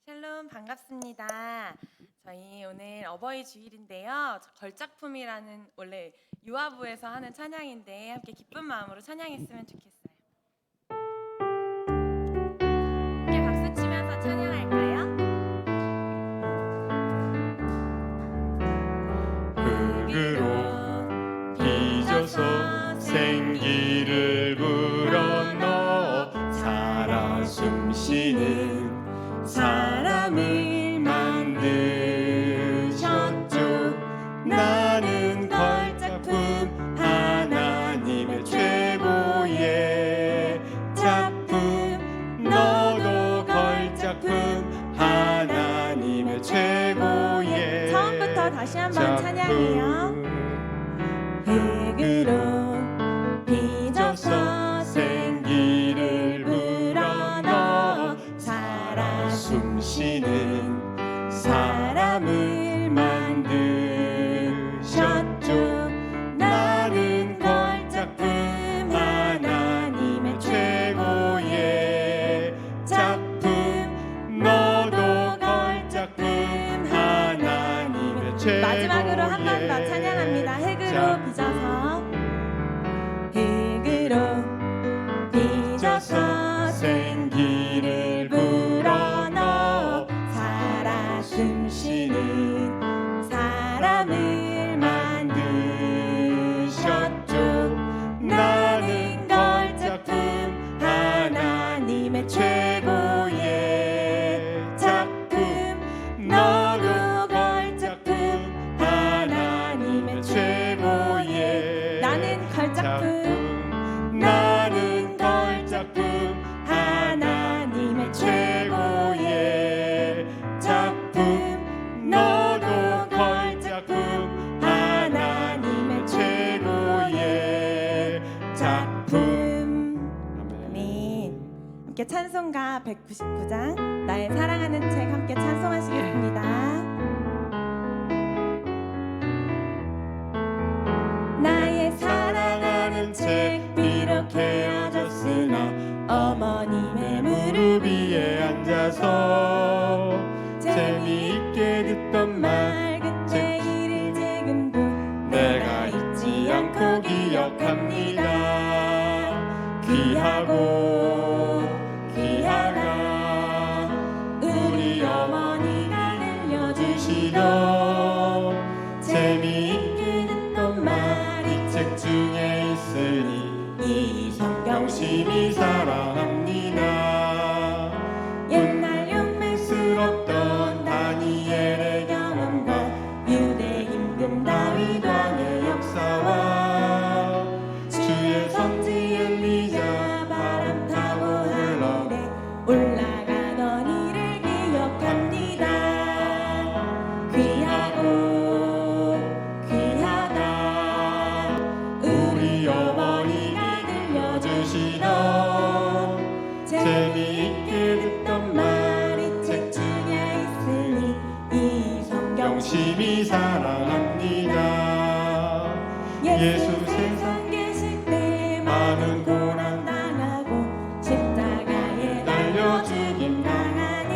샬롬 반갑습니다. 저희 오늘 어버이 주일인데요. 걸작품이라는 원래 유아부에서 하는 찬양인데 함께 기쁜 마음으로 찬양했으면 좋겠어요. 함께 박수 치면서 찬양할까요? 흙으로 빚어서 생기를 불어넣어 살아 숨쉬는 사람을 만드셨죠. 나는 걸작품, 하나님의 최고의 작품. 너도 걸작품, 하나님의 최고의 처음부터 다시 한번 찬양해요. 흙으로 빚어서 생기를 불어넣어 살아 숨쉬는 사람을 만드셨죠. 나는 걸작품, 하나님의 최고의 작품. 너도 걸작품, 하나님의 최고의 마지막으로 한 번 더 찬양합니다. 흙으로 빚어서 빚어서 생기를 불어넣어 살아 숨쉬는 사람을 만드셨죠. 나는 걸작품, 하나님의 최고의 작품. 너도 걸작품, 하나님의 최고의 나는 걸작품, 나는 걸작품, 하나님의 최고의 작품. 너도 걸작품, 하나님의 최고의 작품. 아멘. 함께 찬송가 199장 나의 사랑하는 책 함께 찬송하시겠습니다. 나의 사랑하는 책 비록 헤어졌으나 어머님의 무릎 위에 앉아서 재미있게 듣던 말 그때 일을 지금도 내가 잊지 않고 기억합니다. 귀하고 귀하다 우리 어머니가 들려주시던 재미있게 듣던 말 이 책 중에 있으니 이 성경 심히 사랑합니다. 옛날 용맹스럽던 다니엘의 경험과 유대 임금 다윗 왕의 역사와 주의 성지 엘리야 바람 타고 하늘에 올라가던 이를 기억합니다. 귀하고 귀하다 우리 어머니가 들려주시던 재미있게 듣던 말 이 책 중에 있으니 이 성경 심히 사랑합니다. 예수 세상 계실 때 많은 고난 당하고 십자가에 달려 죽임 당하니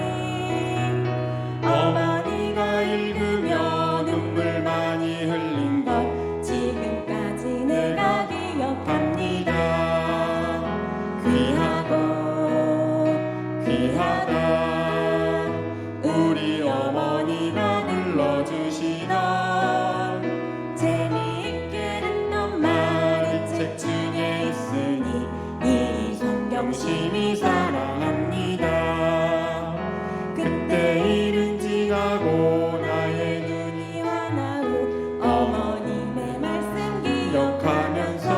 어머니가 읽으며 눈물 많이 흘린 것 지금까지 내가 기억합니다. 귀하고 귀하다 우리 어머니가 불러주시던 재미있게 듣던 말 이 책 중에 있으니 이 성경 심히 사랑합니다. 그때 일은 지나고 나의 눈이 환하고 어머님의 말씀 기억하면서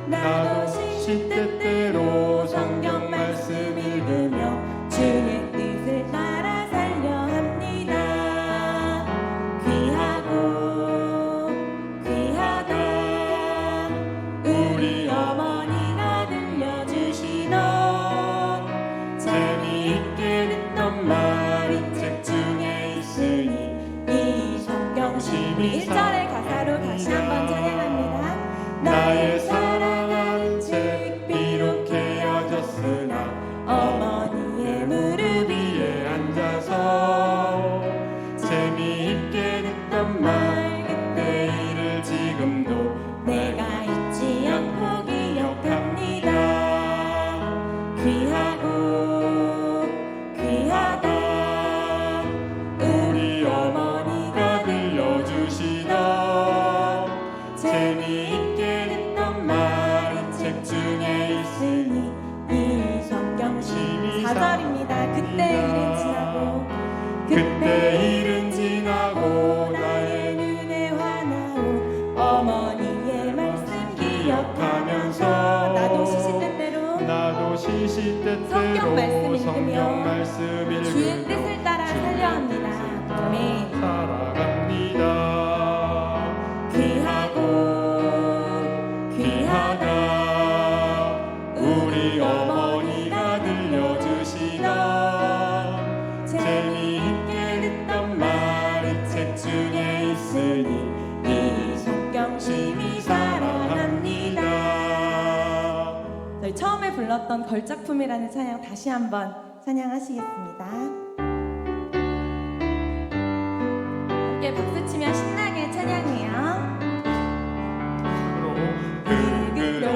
나도 시시때때로 성경 말씀 읽으며 4절입니다. 그때 일은 지나고 그때 일은 지나고 나의 눈에 환하오 어머니의 말씀 기억하면서 나도 시시때때로 나도 시시때때로 성경 말씀 읽으며 성경 말씀 주의 읽으며 뜻을 따라 살려 합니다. 아멘. 살아갑니다. 귀하고 귀하다 우리 어머니가 들려주시던 재미있게 듣던 말이 책 중에 있으니 이 성경 심히 사랑합니다. 저희 처음에 불렀던 걸작품이라는 찬양 다시 한번 찬양하시겠습니다. 함께 박수치며 신나게 찬양해요. 흙으로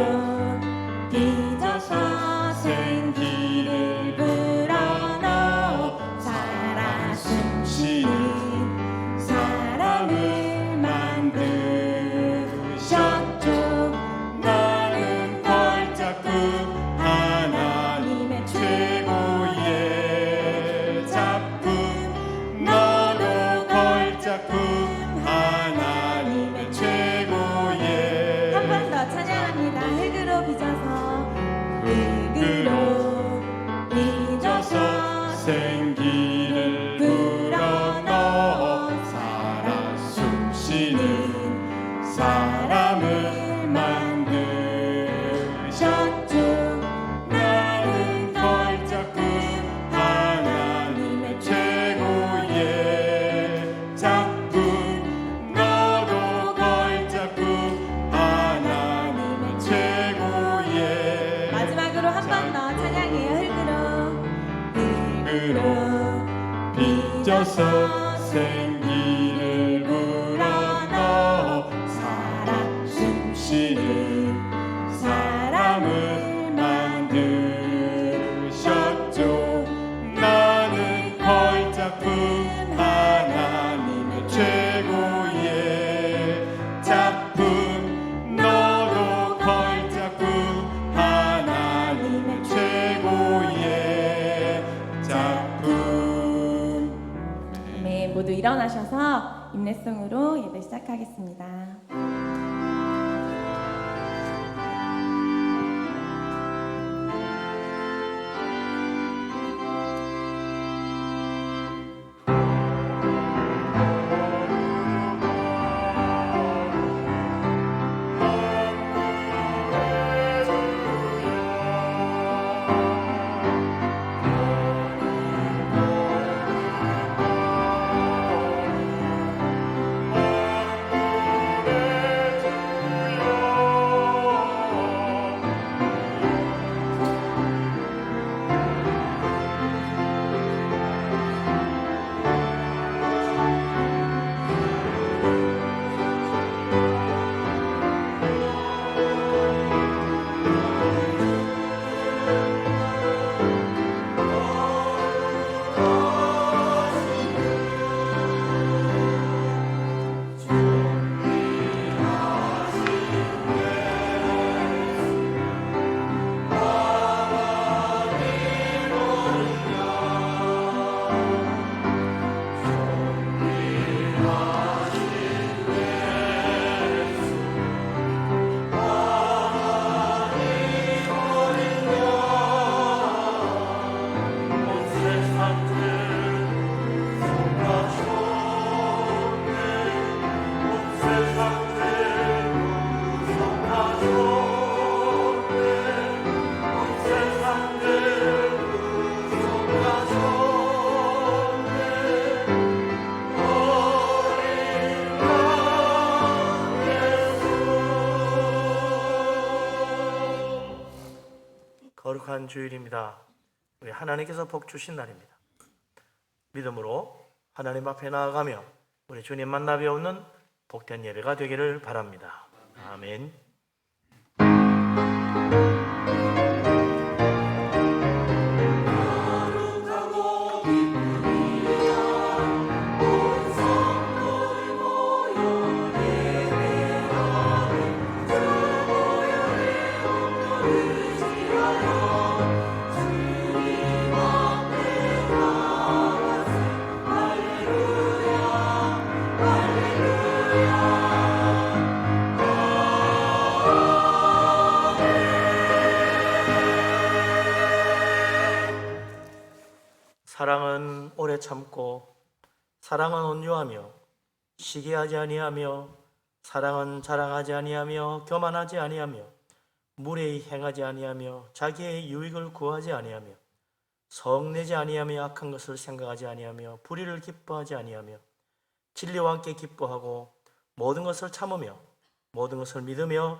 빚어서 생기를 불어넣어 살아 숨쉬는 사람을 만드셨죠. 나는 걸작품 하나님의 최고의 작품 너도 걸작품 하나님의 최고의 한 번 더 찬양합니다. 흙으로 빚어서 흙으로 빚어서 생기를 불어넣어 살아 숨쉬는 사람을 만드셨죠. 나는 걸작품 하나님의 최고의 작품 너도 걸작품 하나님의 최고의 마지막으로 한 번 더 찬양해요. 흙으로 빚어서 생기를 불어넣어 살아 숨쉬는 사람을 만드셨죠. 나는 걸작품 하나님의 최고의 작품 너도 걸작품 하나님의 최고의 작품. 네, 모두 일어나셔서 인내송으로 예배 시작하겠습니다. 거룩한 주일입니다. 우리 하나님께서 복 주신 날입니다. 믿음으로 하나님 앞에 나아가며 우리 주님 만나 배우는 복된 예배가 되기를 바랍니다. 아멘. 주님 사랑은 오래 참고 사랑은 온유하며 시기하지 아니하며 사랑은 자랑하지 아니하며 교만하지 아니하며 무례히 행하지 아니하며 자기의 유익을 구하지 아니하며 성내지 아니하며 악한 것을 생각하지 아니하며 불의를 기뻐하지 아니하며 진리와 함께 기뻐하고 모든 것을 참으며 모든 것을 믿으며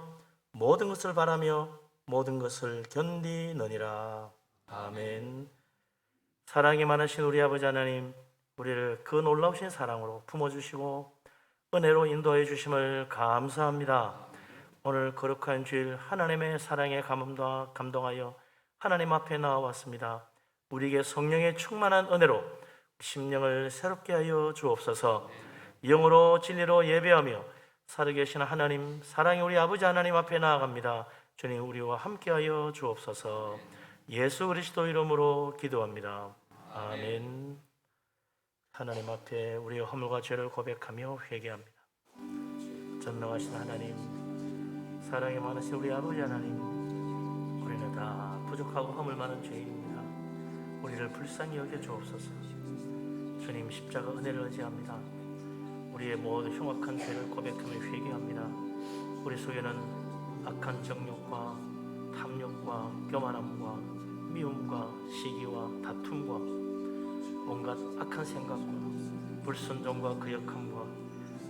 모든 것을 바라며 모든 것을 견디느니라. 아멘. 사랑이 많으신 우리 아버지 하나님, 우리를 그 놀라우신 사랑으로 품어주시고 은혜로 인도해 주심을 감사합니다. 오늘 거룩한 주일 하나님의 사랑에 감동하여 하나님 앞에 나와왔습니다. 우리에게 성령의 충만한 은혜로 심령을 새롭게 하여 주옵소서. 영으로 진리로 예배하며 살아계신 하나님, 사랑의 우리 아버지 하나님 앞에 나아갑니다. 주님, 우리와 함께하여 주옵소서. 예수 그리스도 이름으로 기도합니다. 아멘. 하나님 앞에 우리의 허물과 죄를 고백하며 회개합니다. 전능하신 하나님, 사랑이 많으신 우리 아버지 하나님, 우리는 다 부족하고 허물 많은 죄인입니다. 우리를 불쌍히 여겨 주옵소서. 주님, 십자가 은혜를 의지합니다. 우리의 모든 흉악한 죄를 고백하며 회개합니다. 우리 속에는 악한 정욕과 탐욕과 교만함과 미움과 시기와 다툼과 온갖 악한 생각과 불순종과 거역함과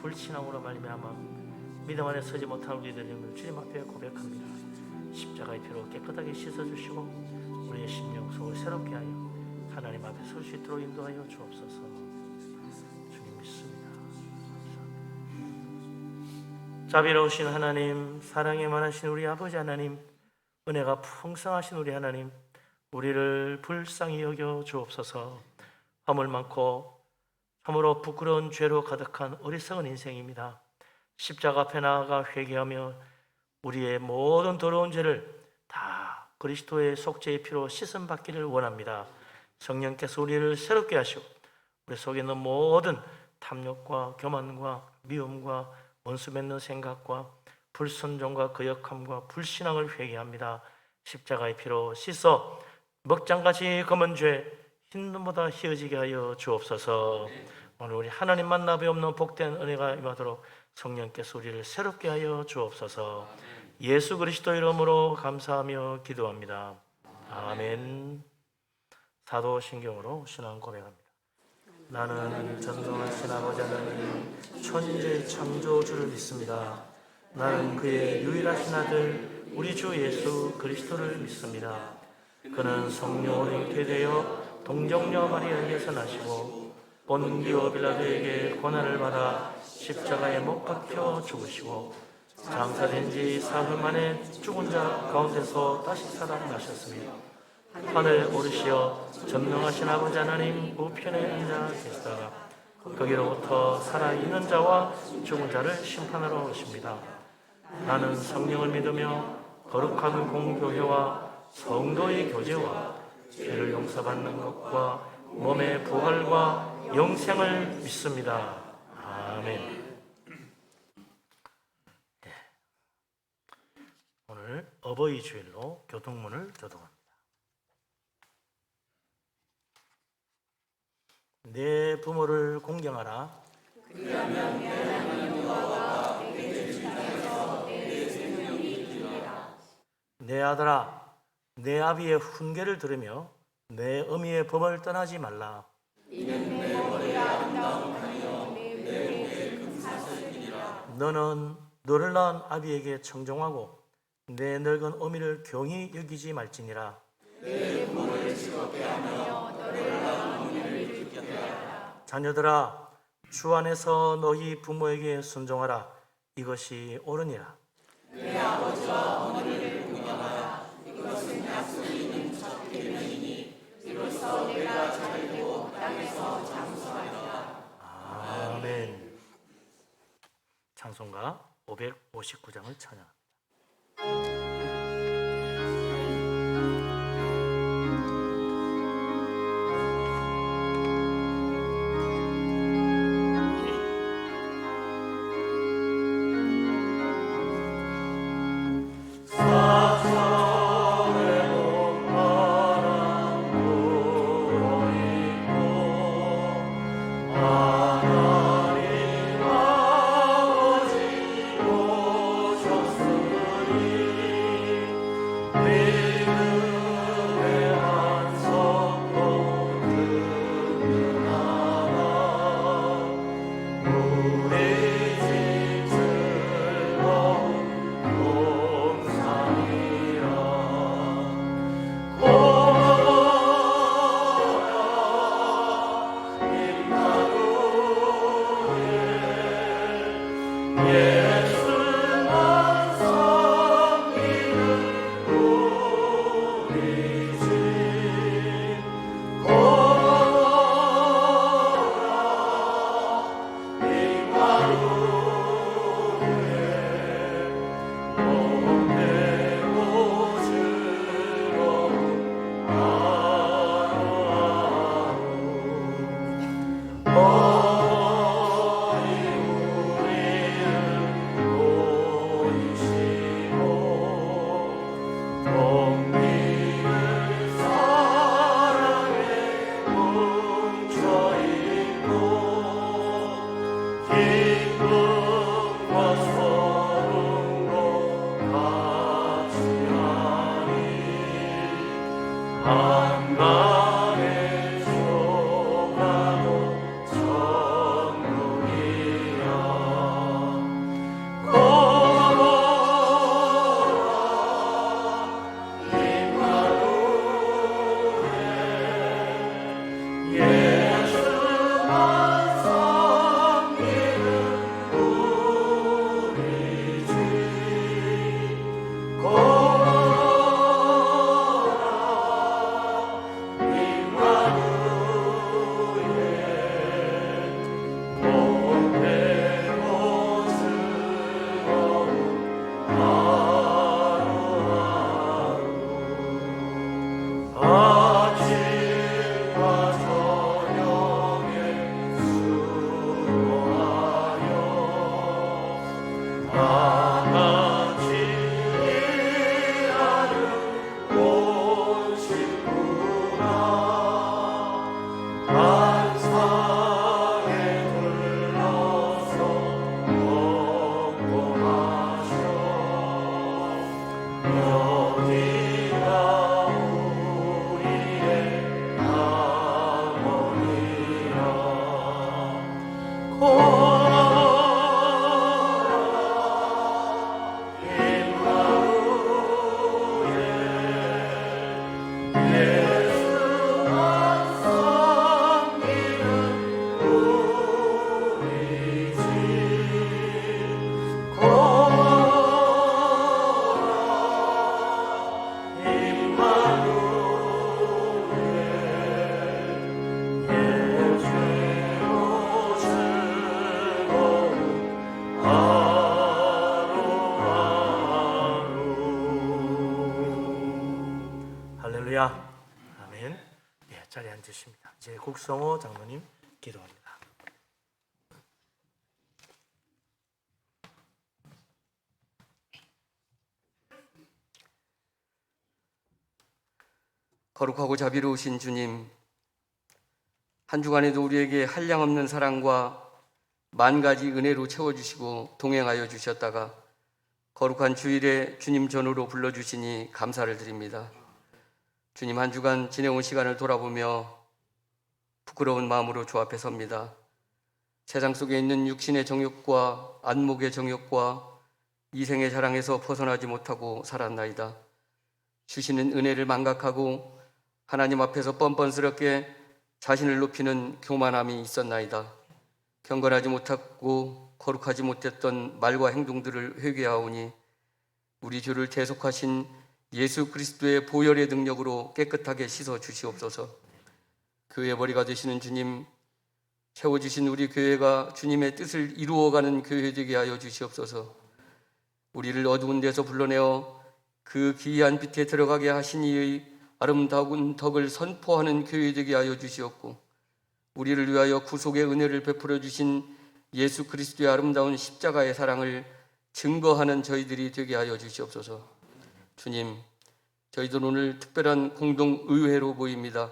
불신앙으로 말미암아 믿음 안에 서지 못한 우리들을 주님 앞에 고백합니다. 십자가의 피로 깨끗하게 씻어주시고 우리의 심령 속을 새롭게 하여 하나님 앞에 설 수 있도록 인도하여 주옵소서. 주님 믿습니다. 감사합니다. 자비로우신 하나님, 사랑에 많으신 우리 아버지 하나님, 은혜가 풍성하신 우리 하나님, 우리를 불쌍히 여겨 주옵소서. 허물 많고 참으로 부끄러운 죄로 가득한 어리석은 인생입니다. 십자가 앞에 나아가 회개하며 우리의 모든 더러운 죄를 다 그리스도의 속죄의 피로 씻음 받기를 원합니다. 성령께서 우리를 새롭게 하시고 우리 속에 있는 모든 탐욕과 교만과 미움과 원수 맺는 생각과 불순종과 거역함과 불신앙을 회개합니다. 십자가의 피로 씻어 먹장같이 검은 죄 흰 눈보다 희어지게 하여 주옵소서. 오늘 우리 하나님 만나 배우는 복된 은혜가 임하도록 성령께서 우리를 새롭게 하여 주옵소서. 예수 그리스도 이름으로 감사하며 기도합니다. 아멘. 사도신경으로 신앙 고백합니다. 나는 전능하신 아버지 하나님 천지의 창조주를 믿습니다. 나는 그의 유일하신 아들 우리 주 예수 그리스도를 믿습니다. 그는 성령으로 잉태되어 동정녀 마리아에게서 나시고 본디오 빌라도에게 고난을 받아 십자가에 못 박혀 죽으시고 장사된 지 사흘 만에 죽은 자 가운데서 다시 살아나셨으며 하늘 오르시어 전능하신 아버지 하나님 우편에 앉아 계시다가 거기로부터 살아있는 자와 죽은 자를 심판하러 오십니다. 나는 성령을 믿으며 거룩한 공교회와 성도의 교제와 죄를 용서받는 것과 몸의 부활과 영생을 믿습니다. 아멘. 네. 오늘 어버이 주일로 교동문을 교동합니다. 내 부모를 공경하라. 그리하면 내 하나님 여호와가 내게 주신 땅에서 내 생명이 있으리라. 내 아들아, 내 아비의 훈계를 들으며 내 어미의 법을 떠나지 말라. 이는 내 머리에 아름다움하며 내 목에 금사슬이니라. 너는 너를 낳은 아비에게 청종하고 내 늙은 어미를 경히 여기지 말지니라. 내 부모를 즐겁게 하며 너를 낳은 어미를 기쁘게 하라. 자녀들아, 주 안에서 너희 부모에게 순종하라. 이것이 옳으니라. 내 아버지와 어머니를 공경하라. 이것은 약속이 있는 첫 계명이니 이로써 내가 잘되고 땅에서 장수하리라. 아멘. 찬송가 559장을 찬양합니다. 사천의 봄바람 불어이 할렐루야. 아멘. 예, 자리에 앉으십니다. 이제 국성호 장로님 기도합니다. 거룩하고 자비로우신 주님, 한 주간에도 우리에게 한량없는 사랑과 만 가지 은혜로 채워주시고 동행하여 주셨다가 거룩한 주일에 주님 전으로 불러주시니 감사를 드립니다. 주님, 한 주간 지내온 시간을 돌아보며 부끄러운 마음으로 주 앞에 섭니다. 세상 속에 있는 육신의 정욕과 안목의 정욕과 이생의 자랑에서 벗어나지 못하고 살았나이다. 주시는 은혜를 망각하고 하나님 앞에서 뻔뻔스럽게 자신을 높이는 교만함이 있었나이다. 경건하지 못하고 거룩하지 못했던 말과 행동들을 회개하오니 우리 주를 대속하신 예수 그리스도의 보혈의 능력으로 깨끗하게 씻어 주시옵소서. 교회 머리가 되시는 주님, 세워주신 우리 교회가 주님의 뜻을 이루어가는 교회 되게 하여 주시옵소서. 우리를 어두운 데서 불러내어 그 기이한 빛에 들어가게 하신 이의 아름다운 덕을 선포하는 교회 되게 하여 주시옵고, 우리를 위하여 구속의 은혜를 베풀어 주신 예수 그리스도의 아름다운 십자가의 사랑을 증거하는 저희들이 되게 하여 주시옵소서. 주님, 저희들 오늘 특별한 공동의회로 모입니다.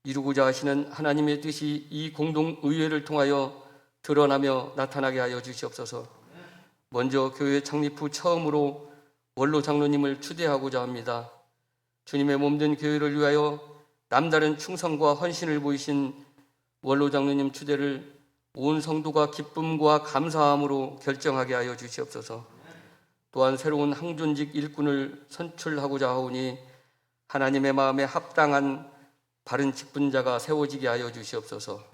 이루고자 하시는 하나님의 뜻이 이 공동의회를 통하여 드러나며 나타나게 하여 주시옵소서. 먼저 교회 창립 후 처음으로 원로 장로님을 추대하고자 합니다. 주님의 몸된 교회를 위하여 남다른 충성과 헌신을 보이신 원로 장로님 추대를 온 성도가 기쁨과 감사함으로 결정하게 하여 주시옵소서. 또한 새로운 항존직 일꾼을 선출하고자 하오니 하나님의 마음에 합당한 바른 직분자가 세워지게 하여 주시옵소서.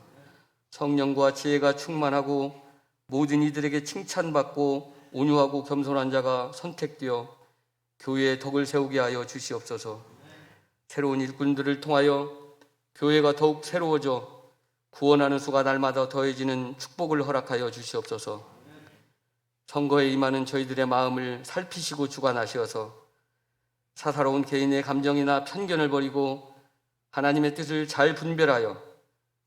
성령과 지혜가 충만하고 모든 이들에게 칭찬받고 온유하고 겸손한 자가 선택되어 교회의 덕을 세우게 하여 주시옵소서. 새로운 일꾼들을 통하여 교회가 더욱 새로워져 구원하는 수가 날마다 더해지는 축복을 허락하여 주시옵소서. 선거에 임하는 저희들의 마음을 살피시고 주관하시어서 사사로운 개인의 감정이나 편견을 버리고 하나님의 뜻을 잘 분별하여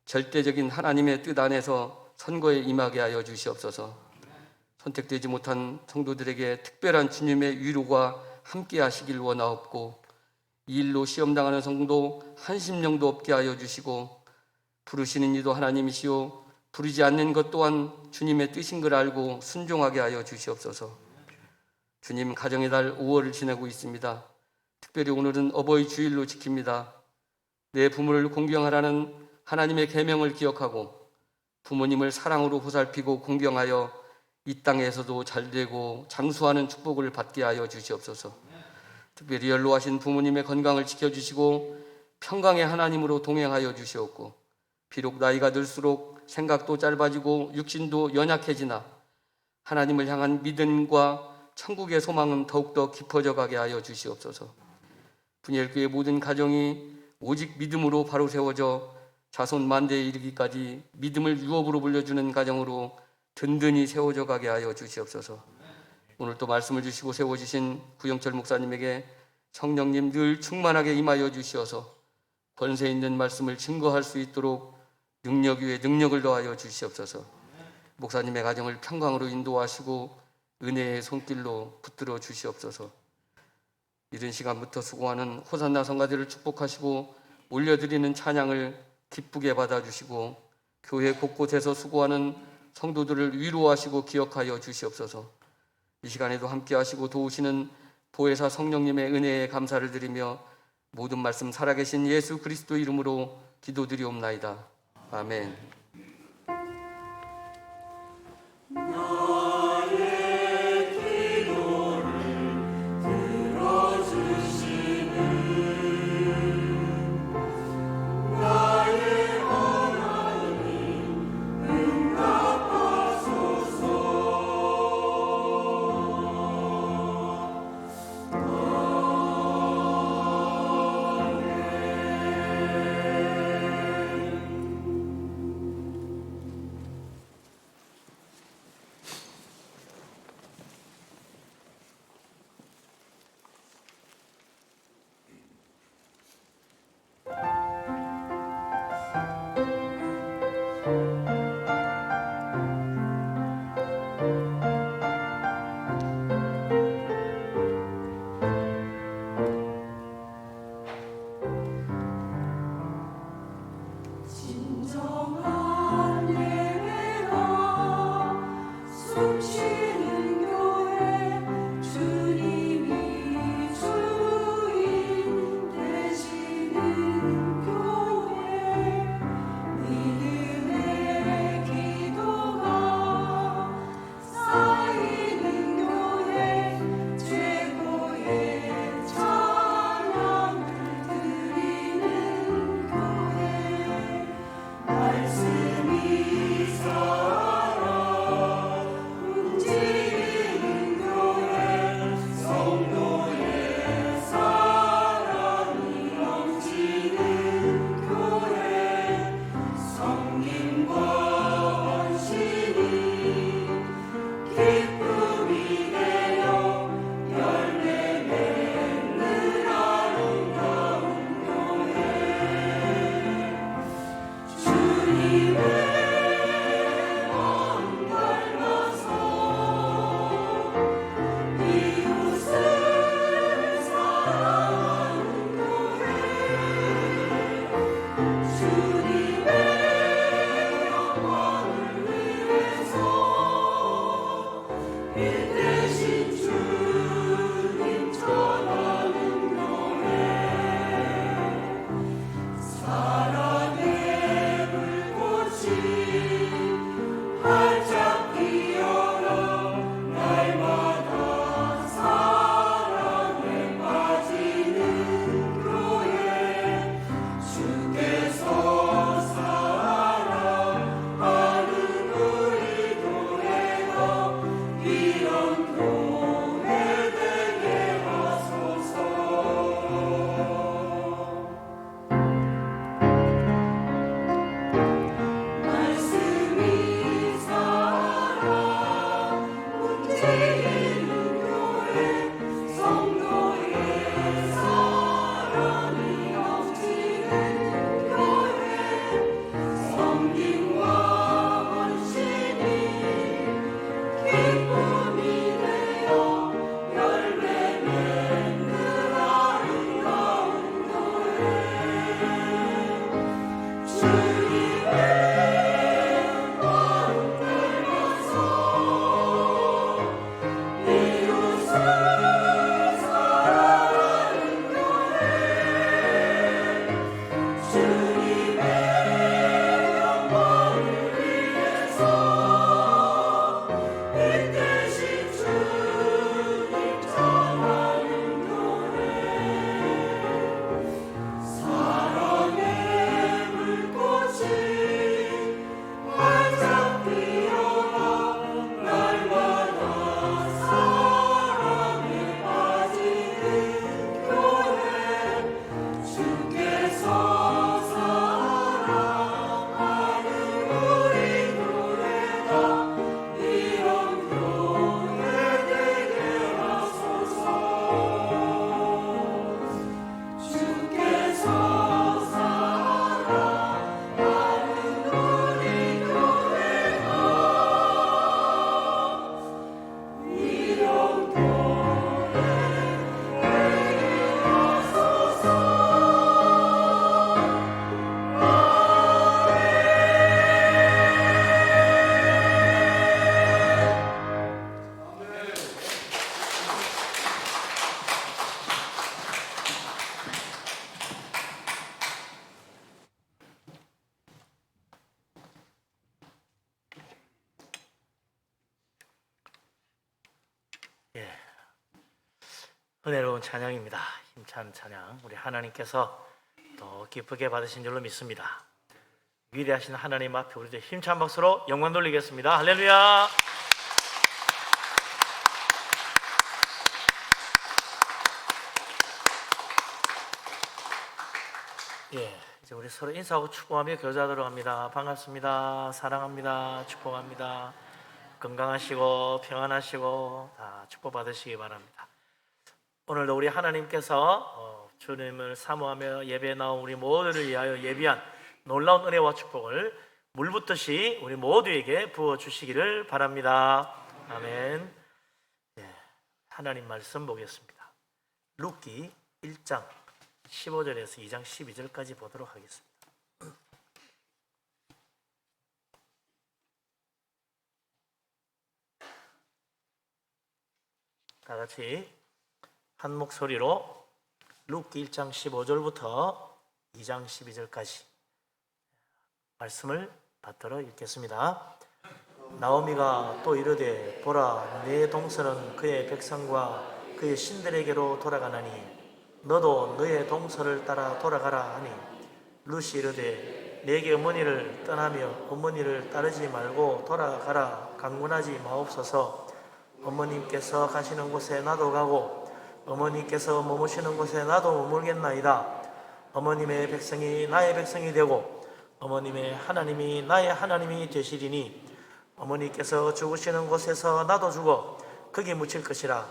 절대적인 하나님의 뜻 안에서 선거에 임하게 하여 주시옵소서. 선택되지 못한 성도들에게 특별한 주님의 위로가 함께 하시길 원하옵고, 이 일로 시험당하는 성도 한 심령도 없게 하여 주시고, 부르시는 이도 하나님이시오 부르지 않는 것 또한 주님의 뜻인 걸 알고 순종하게 하여 주시옵소서. 주님, 가정의 달 5월을 지내고 있습니다. 특별히 오늘은 어버이 주일로 지킵니다. 내 부모를 공경하라는 하나님의 계명을 기억하고 부모님을 사랑으로 보살피고 공경하여 이 땅에서도 잘되고 장수하는 축복을 받게 하여 주시옵소서. 특별히 연로하신 부모님의 건강을 지켜주시고 평강의 하나님으로 동행하여 주시옵고, 비록 나이가 들수록 생각도 짧아지고 육신도 연약해지나 하나님을 향한 믿음과 천국의 소망은 더욱더 깊어져 가게 하여 주시옵소서. 분열교회 모든 가정이 오직 믿음으로 바로 세워져 자손 만대에 이르기까지 믿음을 유업으로 불려주는 가정으로 든든히 세워져 가게 하여 주시옵소서. 오늘 또 말씀을 주시고 세워주신 구영철 목사님에게 성령님 늘 충만하게 임하여 주시어서 권세 있는 말씀을 증거할 수 있도록 능력 위에 능력을 더하여 주시옵소서. 목사님의 가정을 평강으로 인도하시고 은혜의 손길로 붙들어 주시옵소서. 이른 시간부터 수고하는 호산나 성가들을 축복하시고 올려드리는 찬양을 기쁘게 받아주시고 교회 곳곳에서 수고하는 성도들을 위로하시고 기억하여 주시옵소서. 이 시간에도 함께 하시고 도우시는 보혜사 성령님의 은혜에 감사를 드리며 모든 말씀 살아계신 예수 그리스도 이름으로 기도드리옵나이다. 아멘. 말씀 은혜로운 찬양입니다. 힘찬 찬양, 우리 하나님께서 더 기쁘게 받으신 줄로 믿습니다. 위대하신 하나님 앞에 우리들 힘찬 박수로 영광 돌리겠습니다. 할렐루야. 이제 우리 서로 인사하고 축복하며 교제하도록 합니다. 반갑습니다. 사랑합니다. 축복합니다. 건강하시고 평안하시고 다 축복받으시기 바랍니다. 오늘도 우리 하나님께서 주님을 사모하며 예배에 나온 우리 모두를 위하여 예비한 놀라운 은혜와 축복을 물붓듯이 우리 모두에게 부어주시기를 바랍니다. 아멘. 하나님 말씀 보겠습니다. 룻기 1장 15절에서 2장 12절까지 보도록 하겠습니다. 다 같이 한 목소리로 룻기 1장 15절부터 2장 12절까지 말씀을 받들어 읽겠습니다. 나오미가 또 이르되 보라 내 동서는 그의 백성과 그의 신들에게로 돌아가나니 너도 너의 동서를 따라 돌아가라 하니 룻이 이르되 내게 어머니를 떠나며 어머니를 따르지 말고 돌아가라 강권하지 마옵소서. 어머님께서 가시는 곳에 나도 가고 어머니께서 머무시는 곳에 나도 머물겠나이다. 어머님의 백성이 나의 백성이 되고 어머님의 하나님이 나의 하나님이 되시리니 어머니께서 죽으시는 곳에서 나도 죽어 거기 묻힐 것이라.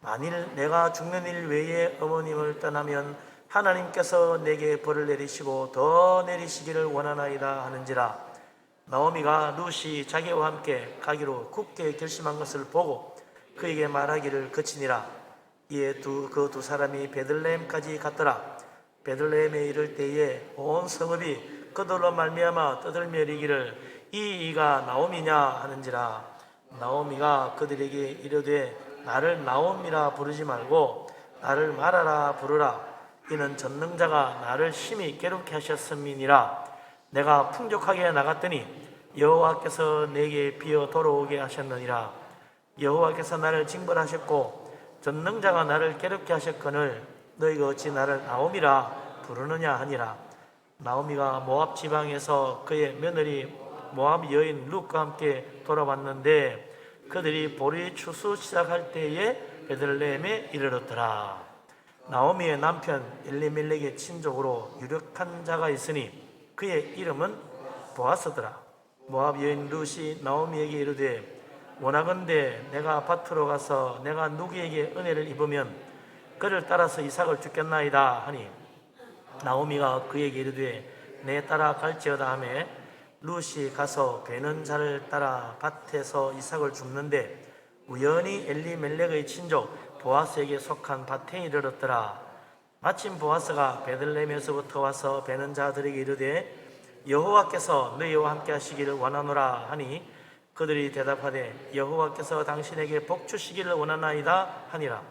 만일 내가 죽는 일 외에 어머님을 떠나면 하나님께서 내게 벌을 내리시고 더 내리시기를 원하나이다 하는지라. 나오미가 룻이 자기와 함께 가기로 굳게 결심한 것을 보고 그에게 말하기를 그치니라. 이에 그 두 사람이 베들레헴까지 갔더라. 베들레헴에 이를 때에 온 성읍이 그들로 말미암아 떠들며 이르기를 이가 나오미냐 하는지라. 나오미가 그들에게 이르되 나를 나오미라 부르지 말고 나를 마라라 부르라. 이는 전능자가 나를 심히 괴롭게 하셨음이니라. 내가 풍족하게 나갔더니 여호와께서 내게 비어 돌아오게 하셨느니라. 여호와께서 나를 징벌하셨고 전능자가 나를 괴롭게 하셨거늘 너희가 어찌 나를 나오미라 부르느냐 하니라. 나오미가 모압 지방에서 그의 며느리 모압 여인 룻과 함께 돌아왔는데 그들이 보리 추수 시작할 때에 베들레헴에 이르렀더라. 나오미의 남편 엘리멜렉의 친족으로 유력한 자가 있으니 그의 이름은 보아스더라. 모압 여인 룻이 나오미에게 이르되 원하건대 내가 밭으로 가서 내가 누구에게 은혜를 입으면 그를 따라서 이삭을 죽겠나이다 하니 나오미가 그에게 이르되 내 따라 갈지어다 하매 룻이 가서 베는 자를 따라 밭에서 이삭을 줍는데 우연히 엘리멜렉의 친족 보아스에게 속한 밭에 이르렀더라. 마침 보아스가 베들레헴에서부터 와서 베는 자들에게 이르되 여호와께서 너희와 함께 하시기를 원하노라 하니 그들이 대답하되 여호와께서 당신에게 복 주시기를 원하나이다 하니라.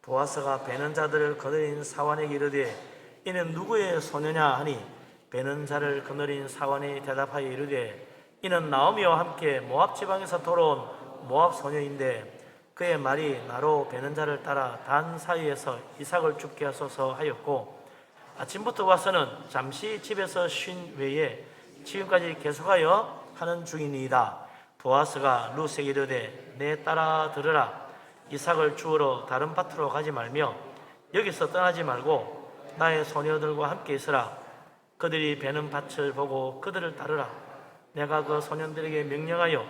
보아스가 베는 자들을 거느린 사환에게 이르되 이는 누구의 소녀냐 하니 베는 자를 거느린 사환이 대답하여 이르되 이는 나오미와 함께 모압 지방에서 돌아온 모압 소녀인데 그의 말이 나로 베는 자를 따라 단 사이에서 이삭을 죽게 하소서 하였고 아침부터 와서는 잠시 집에서 쉰 외에 지금까지 계속하여 하는 중이니이다. 보아스가 룻에게 이르되 내 따라 들으라. 이삭을 주우러 다른 밭으로 가지 말며 여기서 떠나지 말고 나의 소녀들과 함께 있으라. 그들이 베는 밭을 보고 그들을 따르라. 내가 그 소년들에게 명령하여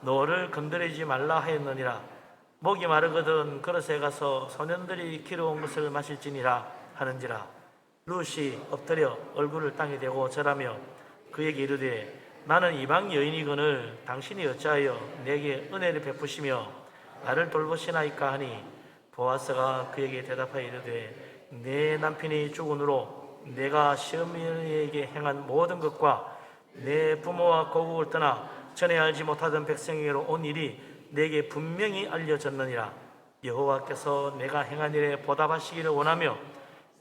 너를 건드리지 말라 하였느니라. 목이 마르거든 그릇에 가서 소년들이 기르온 것을 마실지니라 하는지라. 룻이 엎드려 얼굴을 땅에 대고 절하며 그에게 이르되 나는 이방 여인이거늘 당신이 어찌하여 내게 은혜를 베푸시며 나를 돌보시나이까 하니 보아스가 그에게 대답하여 이르되 내 남편이 죽은 후로 내가 시어머니에게 행한 모든 것과 내 부모와 고국을 떠나 전에 알지 못하던 백성에게로 온 일이 내게 분명히 알려졌느니라. 여호와께서 내가 행한 일에 보답하시기를 원하며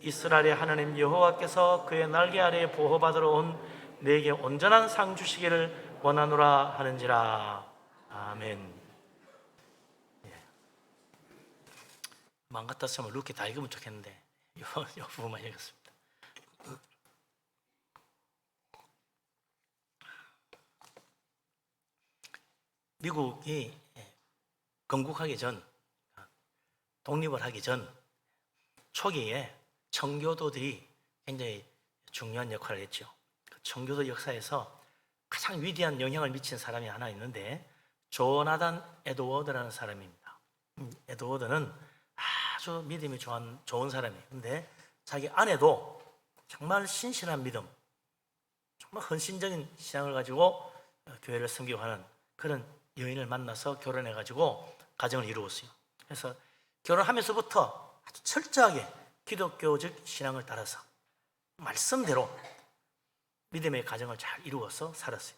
이스라엘의 하나님 여호와께서 그의 날개 아래에 보호받으러 온 내게 온전한 상 주시기를 원하노라 하는지라. 아멘. 마음 같았으면 이렇게 다 읽으면 좋겠는데 이 부분만 읽었습니다. 미국이 건국하기 전, 독립을 하기 전 초기에 청교도들이 굉장히 중요한 역할을 했죠. 그 청교도 역사에서 가장 위대한 영향을 미친 사람이 하나 있는데 조나단 에드워드라는 사람입니다. 에드워드는 아주 믿음이 좋은 사람이에요. 근데 자기 아내도 정말 신실한 믿음, 정말 헌신적인 신앙을 가지고 교회를 섬기고 하는 그런 여인을 만나서 결혼해가지고 가정을 이루었어요. 그래서 결혼하면서부터 아주 철저하게 기독교적 신앙을 따라서 말씀대로 믿음의 가정을 잘 이루어서 살았어요.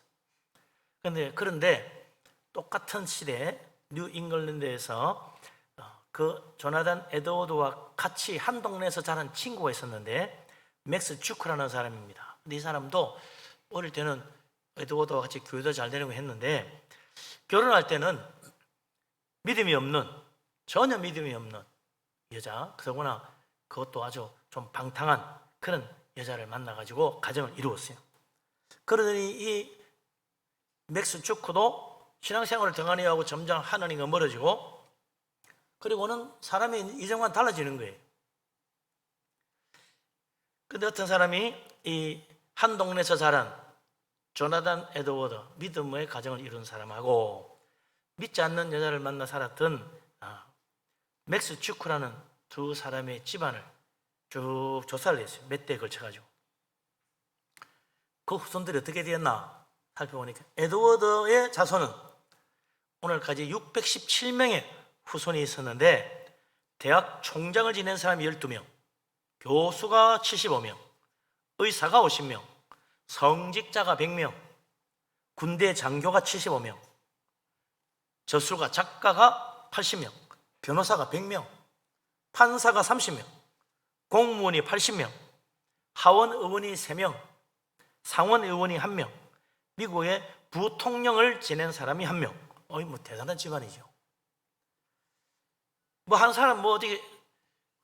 그런데 똑같은 시대에 뉴 잉글랜드에서 그 조나단 에드워드와 같이 한 동네에서 자란 친구가 있었는데 맥스 주크라는 사람입니다. 근데 이 사람도 어릴 때는 에드워드와 같이 교회도 잘 되려고 했는데 결혼할 때는 전혀 믿음이 없는 여자, 그러거나 그것도 아주 좀 방탕한 그런 여자를 만나가지고 가정을 이루었어요. 그러더니 이 맥스 주크도 신앙생활을 등한히 하고 점점 하나님과 멀어지고, 그리고는 사람의 이정과는 달라지는 거예요. 근데 어떤 사람이 이 한 동네에서 자란 조나단 에드워드, 믿음의 가정을 이룬 사람하고 믿지 않는 여자를 만나 살았던 맥스 주크라는 두 사람의 집안을 쭉 조사를 했어요. 몇 대에 걸쳐가지고. 그 후손들이 어떻게 되었나 살펴보니까 에드워드의 자손은 오늘까지 617명의 후손이 있었는데 대학 총장을 지낸 사람이 12명, 교수가 75명, 의사가 50명, 성직자가 100명, 군대 장교가 75명, 저술가 작가가 80명, 변호사가 100명, 판사가 30명, 공무원이 80명, 하원 의원이 3명, 상원 의원이 1명, 미국의 부통령을 지낸 사람이 1명. 대단한 집안이죠. 한 사람 어디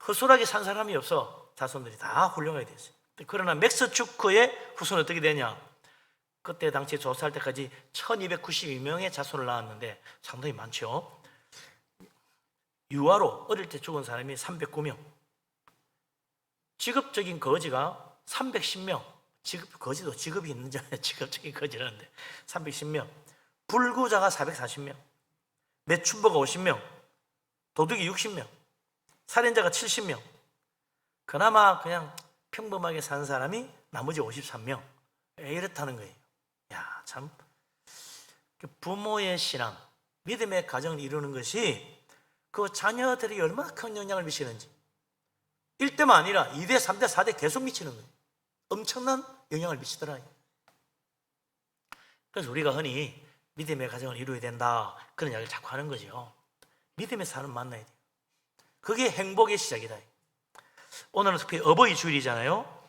허술하게 산 사람이 없어. 자손들이 다 훌륭하게 됐어요. 그러나 맥스 주크의 후손은 어떻게 되냐? 그때 당시 조사할 때까지 1292명의 자손을 낳았는데 상당히 많죠. 유아로 어릴 때 죽은 사람이 309명, 직업적인 거지가 310명, 거지도 직업이 있는지 직업적인 거지라는데 310명, 불구자가 440명, 매춘부가 50명, 도둑이 60명, 살인자가 70명, 그나마 그냥 평범하게 산 사람이 나머지 53명. 이렇다는 거예요. 참 부모의 신앙, 믿음의 가정을 이루는 것이 그 자녀들이 얼마나 큰 영향을 미치는지 1대만 아니라 2대, 3대, 4대 계속 미치는 거예요. 엄청난 영향을 미치더라. 그래서 우리가 흔히 믿음의 가정을 이루어야 된다 그런 이야기를 자꾸 하는 거죠. 믿음의 사람 만나야 돼요. 그게 행복의 시작이다. 오늘은 특히 어버이 주일이잖아요.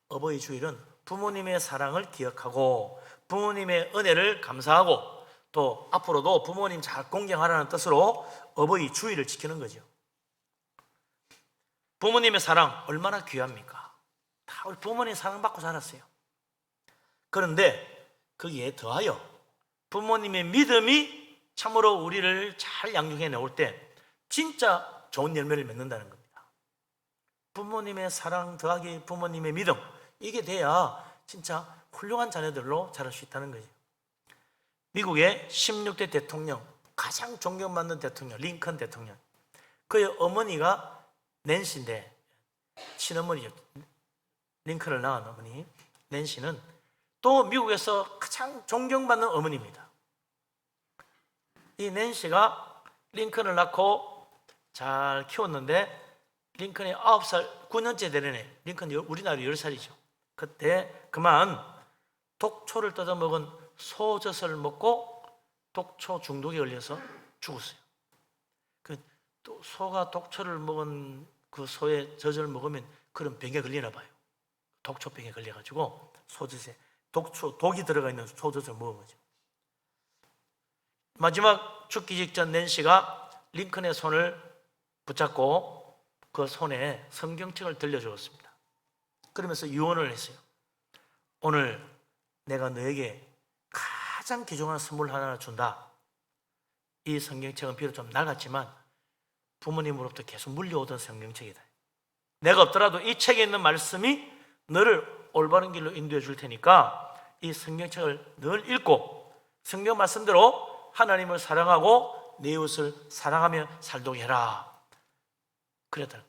어버이 주일은 부모님의 사랑을 기억하고 부모님의 은혜를 감사하고 또 앞으로도 부모님 잘 공경하라는 뜻으로 어버이 주일을 지키는 거죠. 부모님의 사랑 얼마나 귀합니까? 다 우리 부모님 사랑받고 자랐어요. 그런데 거기에 더하여 부모님의 믿음이 참으로 우리를 잘 양육해 놓을 때 진짜 좋은 열매를 맺는다는 겁니다. 부모님의 사랑 더하기 부모님의 믿음, 이게 돼야 진짜 훌륭한 자녀들로 자랄 수 있다는 거죠. 미국의 16대 대통령, 가장 존경받는 대통령 링컨 대통령, 그의 어머니가 낸시인데 친어머니죠. 링컨을 낳은 어머니 낸시는 또 미국에서 가장 존경받는 어머니입니다. 이 낸시가 링컨을 낳고 잘 키웠는데 링컨이 9살, 9년째 되려네. 링컨이 우리나라 10살이죠. 그때 그만 독초를 뜯어먹은 소젖을 먹고 독초 중독에 걸려서 죽었어요. 또 소가 독초를 먹은 그 소의 젖을 먹으면 그런 병에 걸리나 봐요. 독초병에 걸려가지고 소젖에 독이 들어가 있는 소젖을 먹은 거죠. 마지막 죽기 직전 낸시가 링컨의 손을 붙잡고 그 손에 성경책을 들려주었습니다. 그러면서 유언을 했어요. 오늘 내가 너에게 가장 귀중한 선물 하나를 준다. 이 성경책은 비록 좀 낡았지만 부모님으로부터 계속 물려오던 성경책이다. 내가 없더라도 이 책에 있는 말씀이 너를 올바른 길로 인도해 줄 테니까 이 성경책을 늘 읽고 성경 말씀대로 하나님을 사랑하고 내 이웃을 사랑하며 살도록 해라. 그랬다는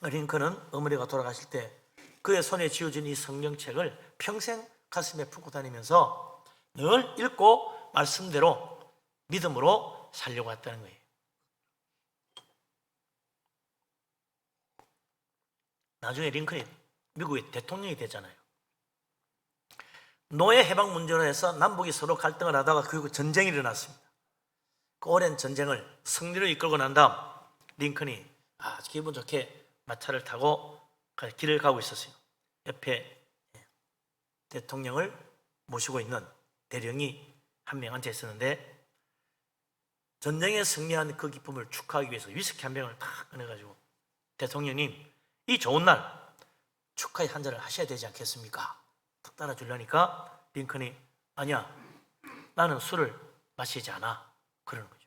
거죠. 링컨은 어머니가 돌아가실 때 그의 손에 쥐어진 이 성경책을 평생 가슴에 품고 다니면서 늘 읽고 말씀대로 믿음으로 살려고 했다는 거예요. 나중에 링컨이 미국의 대통령이 됐잖아요. 노예 해방 문제로 해서 남북이 서로 갈등을 하다가 결국 전쟁이 일어났습니다. 그 오랜 전쟁을 승리로 이끌고 난 다음 링컨이 아주 기분 좋게 마차를 타고 길을 가고 있었어요. 옆에 대통령을 모시고 있는 대령이 한 명 앉아 있었는데 전쟁에 승리한 그 기쁨을 축하하기 위해서 위스키 한 병을 탁 꺼내가지고 대통령님 이 좋은 날 축하의 한 잔을 하셔야 되지 않겠습니까? 탁 따라주려니까 링컨이 아니야 나는 술을 마시지 않아 그러는 거죠.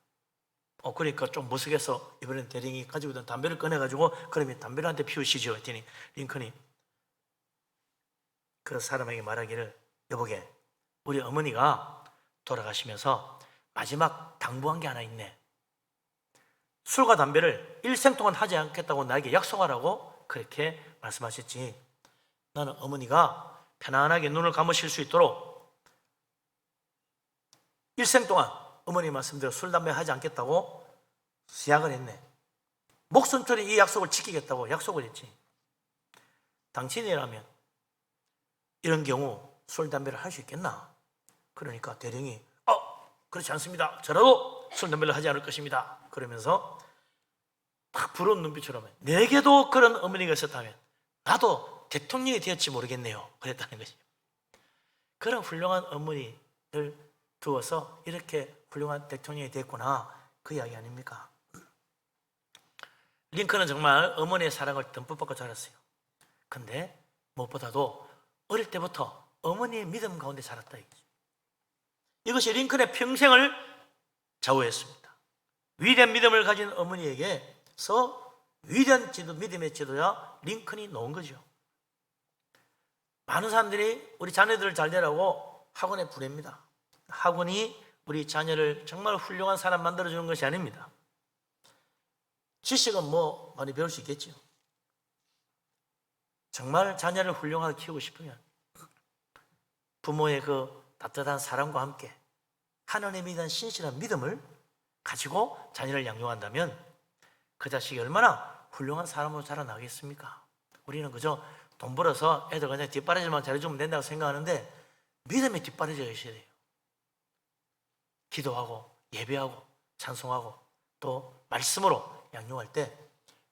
그러니까 좀 무색해서 이번엔 대령이 가지고 있던 담배를 꺼내가지고 그러면 담배를 한 대 피우시죠 했더니 링컨이 그 사람에게 말하기를 여보게 우리 어머니가 돌아가시면서 마지막 당부한 게 하나 있네. 술과 담배를 일생 동안 하지 않겠다고 나에게 약속하라고 그렇게 말씀하셨지. 나는 어머니가 편안하게 눈을 감으실 수 있도록 일생 동안 어머니 말씀대로 술, 담배 하지 않겠다고 시약을 했네. 목숨처럼 이 약속을 지키겠다고 약속을 했지. 당신이라면 이런 경우 술, 담배를 할 수 있겠나? 그러니까 대령이 그렇지 않습니다. 저라도 술, 담배를 하지 않을 것입니다. 그러면서 딱 부러운 눈빛처럼 내게도 그런 어머니가 있었다면 나도 대통령이 되었지 모르겠네요. 그랬다는 것이죠. 그런 훌륭한 어머니를 두어서 이렇게 훌륭한 대통령이 됐구나 그 이야기 아닙니까? 링컨은 정말 어머니의 사랑을 듬뿍 받고 자랐어요. 근데 무엇보다도 어릴 때부터 어머니의 믿음 가운데 자랐다 이거죠. 이것이 링컨의 평생을 좌우했습니다. 위대한 믿음을 가진 어머니에게서 위대한 믿음의 지도자 링컨이 나온 거죠. 많은 사람들이 우리 자녀들을 잘 되라고 학원에 보냅니다. 학원이 우리 자녀를 정말 훌륭한 사람 만들어주는 것이 아닙니다. 지식은 뭐 많이 배울 수 있겠죠. 정말 자녀를 훌륭하게 키우고 싶으면 부모의 그 따뜻한 사랑과 함께 하나님에 대한 신실한 믿음을 가지고 자녀를 양육한다면 그 자식이 얼마나 훌륭한 사람으로 자라나겠습니까? 우리는 그저 돈 벌어서 애들 그냥 뒷바라지만 잘해주면 된다고 생각하는데 믿음의 뒷바라지가 있어야 돼요. 기도하고 예배하고 찬송하고 또 말씀으로 양육할 때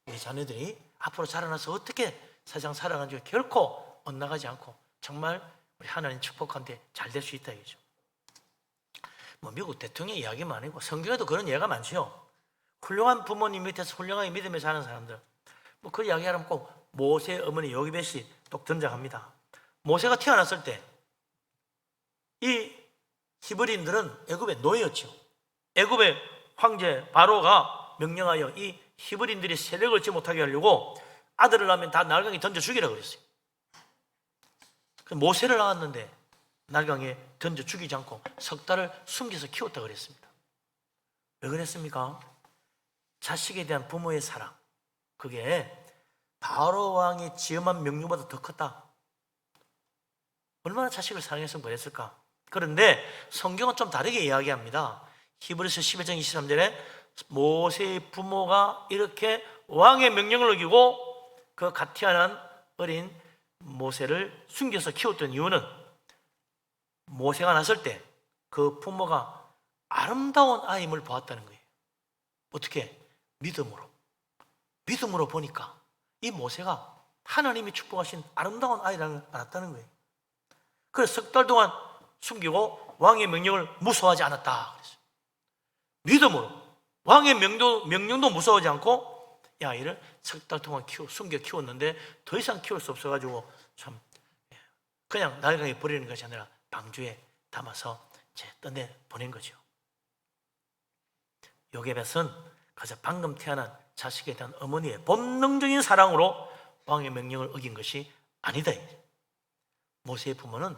우리 자녀들이 앞으로 자라나서 어떻게 세상 살아가는지 결코 엇나가지 않고 정말 우리 하나님 축복한테 잘 될 수 있다 이거죠. 뭐 미국 대통령 이야기만 아니고 성경에도 그런 예가 많죠. 훌륭한 부모님 밑에서 훌륭하게 믿음에 사는 사람들. 뭐 그 이야기하면 꼭 모세 어머니 요기벳이 또 등장합니다. 모세가 태어났을 때 이 히브리인들은 애굽의 노예였죠. 애굽의 황제 바로가 명령하여 이 히브리인들이 세력을 얻지 못하게 하려고 아들을 낳으면 다 날강에 던져 죽이라고 그랬어요. 모세를 낳았는데 날강에 던져 죽이지 않고 석 달을 숨겨서 키웠다고 그랬습니다. 왜 그랬습니까? 자식에 대한 부모의 사랑, 그게 바로 왕의 지엄한 명령보다 더 컸다. 얼마나 자식을 사랑했으면 그랬을까? 그런데 성경은 좀 다르게 이야기합니다. 히브리서 11장 23절에 모세의 부모가 이렇게 왕의 명령을 어기고 그 갓 태어난 어린 모세를 숨겨서 키웠던 이유는 모세가 났을 때 그 부모가 아름다운 아임을 보았다는 거예요. 어떻게? 믿음으로 보니까 이 모세가 하나님이 축복하신 아름다운 아이라는 걸 알았다는 거예요. 그래서 석 달 동안 숨기고 왕의 명령을 무서워하지 않았다 그랬어요. 믿음으로 왕의 명령도 무서워하지 않고 이 아이를 석 달 동안 숨겨 키웠는데 더 이상 키울 수 없어가지고 참 그냥 나일강에 버리는 것이 아니라 방주에 담아서 이제 떠내 보낸 거죠. 요게벳은 그저 방금 태어난 자식에 대한 어머니의 본능적인 사랑으로 왕의 명령을 어긴 것이 아니다. 모세의 부모는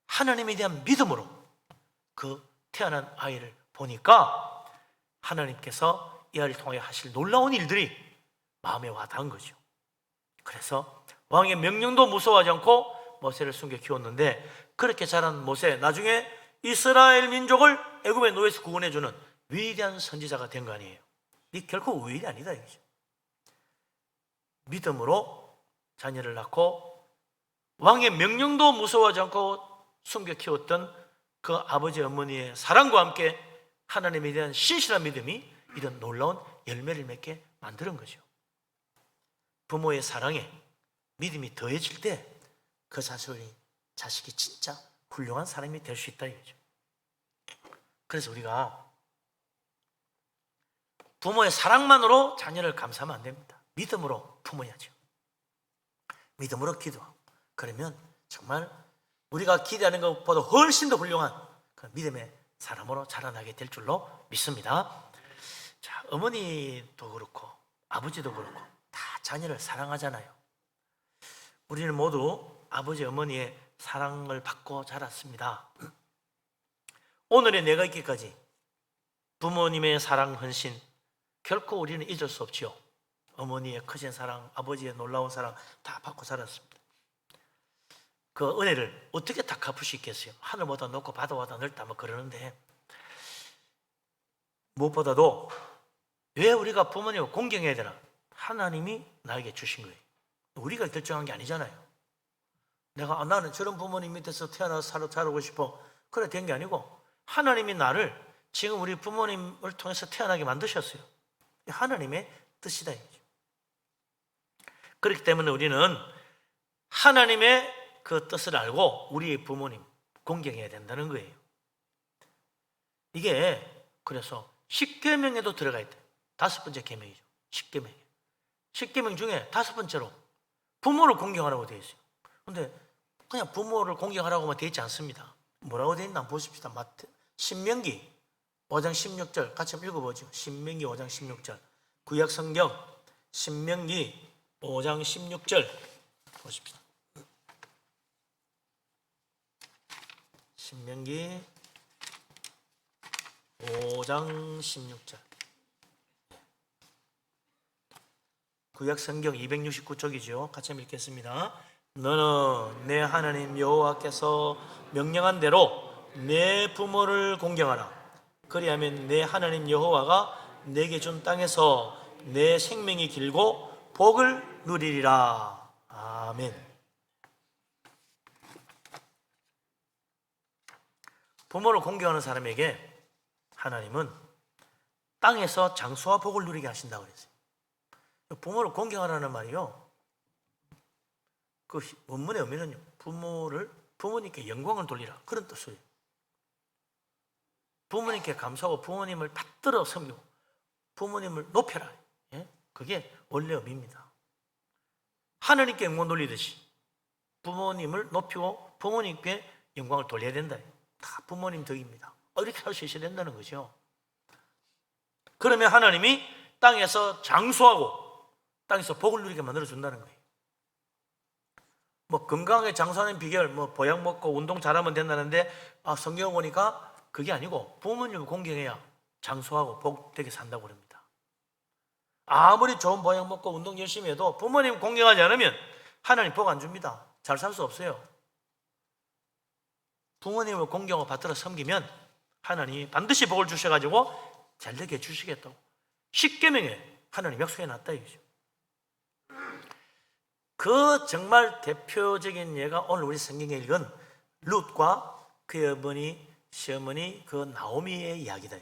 하나님에 대한 믿음으로 그 태어난 아이를 보니까 하나님께서 이 아이를 통하여 하실 놀라운 일들이 마음에 와닿은 거죠. 그래서 왕의 명령도 무서워하지 않고 모세를 숨겨 키웠는데, 그렇게 자란 모세, 나중에 이스라엘 민족을 애굽의 노예에서 구원해주는 위대한 선지자가 된 거 아니에요. 이 결코 우연이 아니다 이거죠. 믿음으로 자녀를 낳고 왕의 명령도 무서워하지 않고 숨겨 키웠던 그 아버지 어머니의 사랑과 함께 하나님에 대한 신실한 믿음이 이런 놀라운 열매를 맺게 만드는 거죠. 부모의 사랑에 믿음이 더해질 때 그 자식이 진짜 훌륭한 사람이 될 수 있다 이거죠. 그래서 우리가 부모의 사랑만으로 자녀를 감싸면 안 됩니다. 믿음으로 품어야죠. 믿음으로 기도하고, 그러면 정말 우리가 기대하는 것보다 훨씬 더 훌륭한 그 믿음의 사람으로 자라나게 될 줄로 믿습니다. 자, 어머니도 그렇고 아버지도 그렇고 다 자녀를 사랑하잖아요. 우리는 모두 아버지 어머니의 사랑을 받고 자랐습니다. 오늘의 내가 있기까지 부모님의 사랑, 헌신 결코 우리는 잊을 수 없지요. 어머니의 크신 사랑, 아버지의 놀라운 사랑 다 받고 자랐습니다. 그 은혜를 어떻게 다 갚을 수 있겠어요? 하늘보다 높고 바다보다 넓다 뭐 그러는데, 무엇보다도 왜 우리가 부모님을 공경해야 되나? 하나님이 나에게 주신 거예요. 우리가 결정한 게 아니잖아요. 내가 나는 저런 부모님 밑에서 태어나서 자라고 싶어, 그래 된 게 아니고 하나님이 나를 지금 우리 부모님을 통해서 태어나게 만드셨어요. 하나님의 뜻이다 이거죠. 그렇기 때문에 우리는 하나님의 그 뜻을 알고 우리의 부모님 공경해야 된다는 거예요. 이게 그래서 10계명에도 들어가 있대. 5번째 계명이죠. 10계명. 10계명 중에 5번째로 부모를 공경하라고 되어 있어요. 근데 그냥 부모를 공경하라고만 되어 있지 않습니다. 뭐라고 되어 있나 보십시다. 신명기 5장 16절 같이 한번 읽어보죠. 신명기 5장 16절. 구약 성경 신명기 5장 16절 보십시다. 신명기 5장 16절. 구약 성경 269쪽이죠. 같이 한번 읽겠습니다. 너는 내 하나님 여호와께서 명령한 대로 내 부모를 공경하라. 그리하면 내 하나님 여호와가 내게 준 땅에서 내 생명이 길고 복을 누리리라. 아멘. 부모를 공경하는 사람에게 하나님은 땅에서 장수와 복을 누리게 하신다고 그랬어요. 부모를 공경하라는 말이요, 그 원문의 의미는요, 부모님께 영광을 돌리라 그런 뜻이에요. 부모님께 감사하고 부모님을 받들어 섬기고 부모님을 높여라. 예? 그게 원래 의미입니다. 하나님께 영광 돌리듯이 부모님을 높이고 부모님께 영광을 돌려야 된다. 다 부모님 덕입니다. 이렇게 할 수 있어야 된다는 거죠. 그러면 하나님이 땅에서 장수하고 땅에서 복을 누리게 만들어준다는 거예요. 뭐 건강하게 장수하는 비결, 뭐 보약 먹고 운동 잘하면 된다는데, 성경 보니까 그게 아니고 부모님을 공경해야 장수하고 복되게 산다고 그럽니다. 아무리 좋은 보약 먹고 운동 열심히 해도 부모님 공경하지 않으면 하나님 복 안 줍니다. 잘 살 수 없어요. 부모님을 공경하고 받들어 섬기면 하나님이 반드시 복을 주셔가지고 잘 되게 해주시겠다고 10계명에 하나님 약속해 놨다 이거죠. 그 정말 대표적인 예가 오늘 우리 성경에 읽은 룻과 그의 어머니, 시어머니 그 나오미의 이야기다.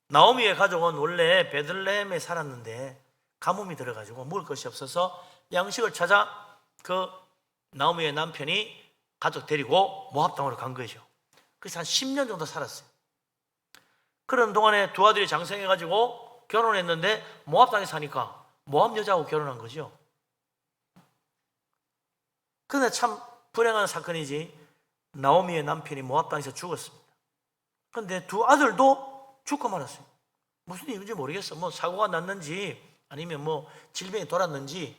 나오미의 가족은 원래 베들레헴에 살았는데 가뭄이 들어가지고 먹을 것이 없어서 양식을 찾아 그 나오미의 남편이 가족 데리고 모압 땅으로 간 거죠. 그래서 한 10년 정도 살았어요. 그런 동안에 두 아들이 장성해가지고 결혼했는데 모압 땅에 사니까 모압 여자하고 결혼한 거죠. 근데 참 불행한 사건이지. 나오미의 남편이 모압 땅에서 죽었습니다. 근데 두 아들도 죽고 말았어요. 무슨 이유인지 모르겠어. 뭐 사고가 났는지 아니면 뭐 질병이 돌았는지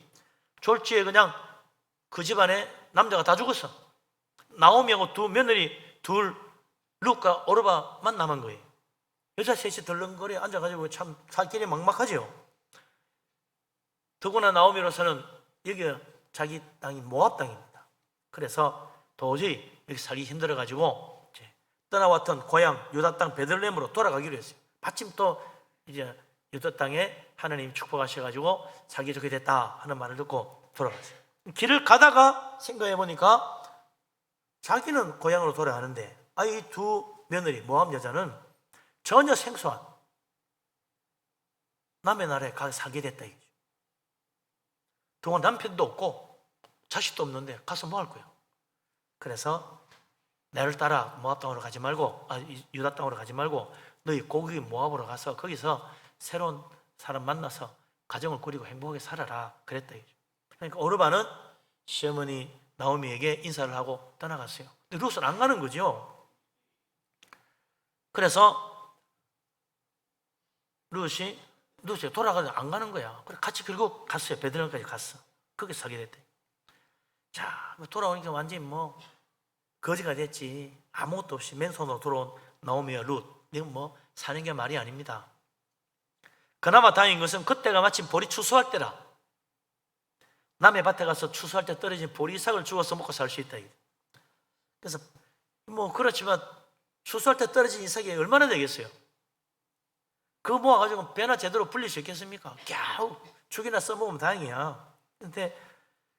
졸지에 그냥 그 집안에 남자가 다 죽었어. 나오미하고 두 며느리 둘, 룻과 오르바만 남은 거예요. 여자 셋이 덜렁거려 앉아가지고 참 살길이 막막하죠. 더구나 나오미로서는 여기가 자기 땅이 모압 땅입니다. 그래서 도저히 여기 살기 힘들어가지고 이제 떠나왔던 고향 유다 땅 베들레헴으로 돌아가기로 했어요. 마침 또 이제 유다 땅에 하나님이 축복하셔가지고 살기 좋게 됐다 하는 말을 듣고 돌아갔어요. 길을 가다가 생각해 보니까 자기는 고향으로 돌아가는데 이 두 며느리 모압 여자는 전혀 생소한 남의 나라에 가서 살게 됐다 이거죠. 동안 남편도 없고 자식도 없는데 가서 뭐 할 거예요? 그래서 나를 따라 모압 땅으로 가지 말고 유다 땅으로 가지 말고 너희 고국이 모압으로 가서 거기서 새로운 사람 만나서 가정을 꾸리고 행복하게 살아라 그랬다 이거죠. 그러니까 오르바는 시어머니 나오미에게 인사를 하고 떠나갔어요. 근데 룻은 안 가는 거죠. 그래서 룻이 돌아가서 안 가는 거야. 그래 같이 결국 갔어요. 베들레헴까지 갔어. 거기 살게 됐대. 자, 돌아오니까 완전히 뭐 거지가 됐지. 아무것도 없이 맨손으로 돌아온 나오미와 룻. 이건 뭐 사는 게 말이 아닙니다. 그나마 다행인 것은 그때가 마침 보리 추수할 때라. 남의 밭에 가서 추수할 때 떨어진 보리삭을 주워서 먹고 살 수 있다. 그래서 뭐 그렇지만 추수할 때 떨어진 이삭이 얼마나 되겠어요? 그거 모아가지고 배나 제대로 불릴 수 있겠습니까? 겨우 죽이나 써먹으면 다행이야. 근데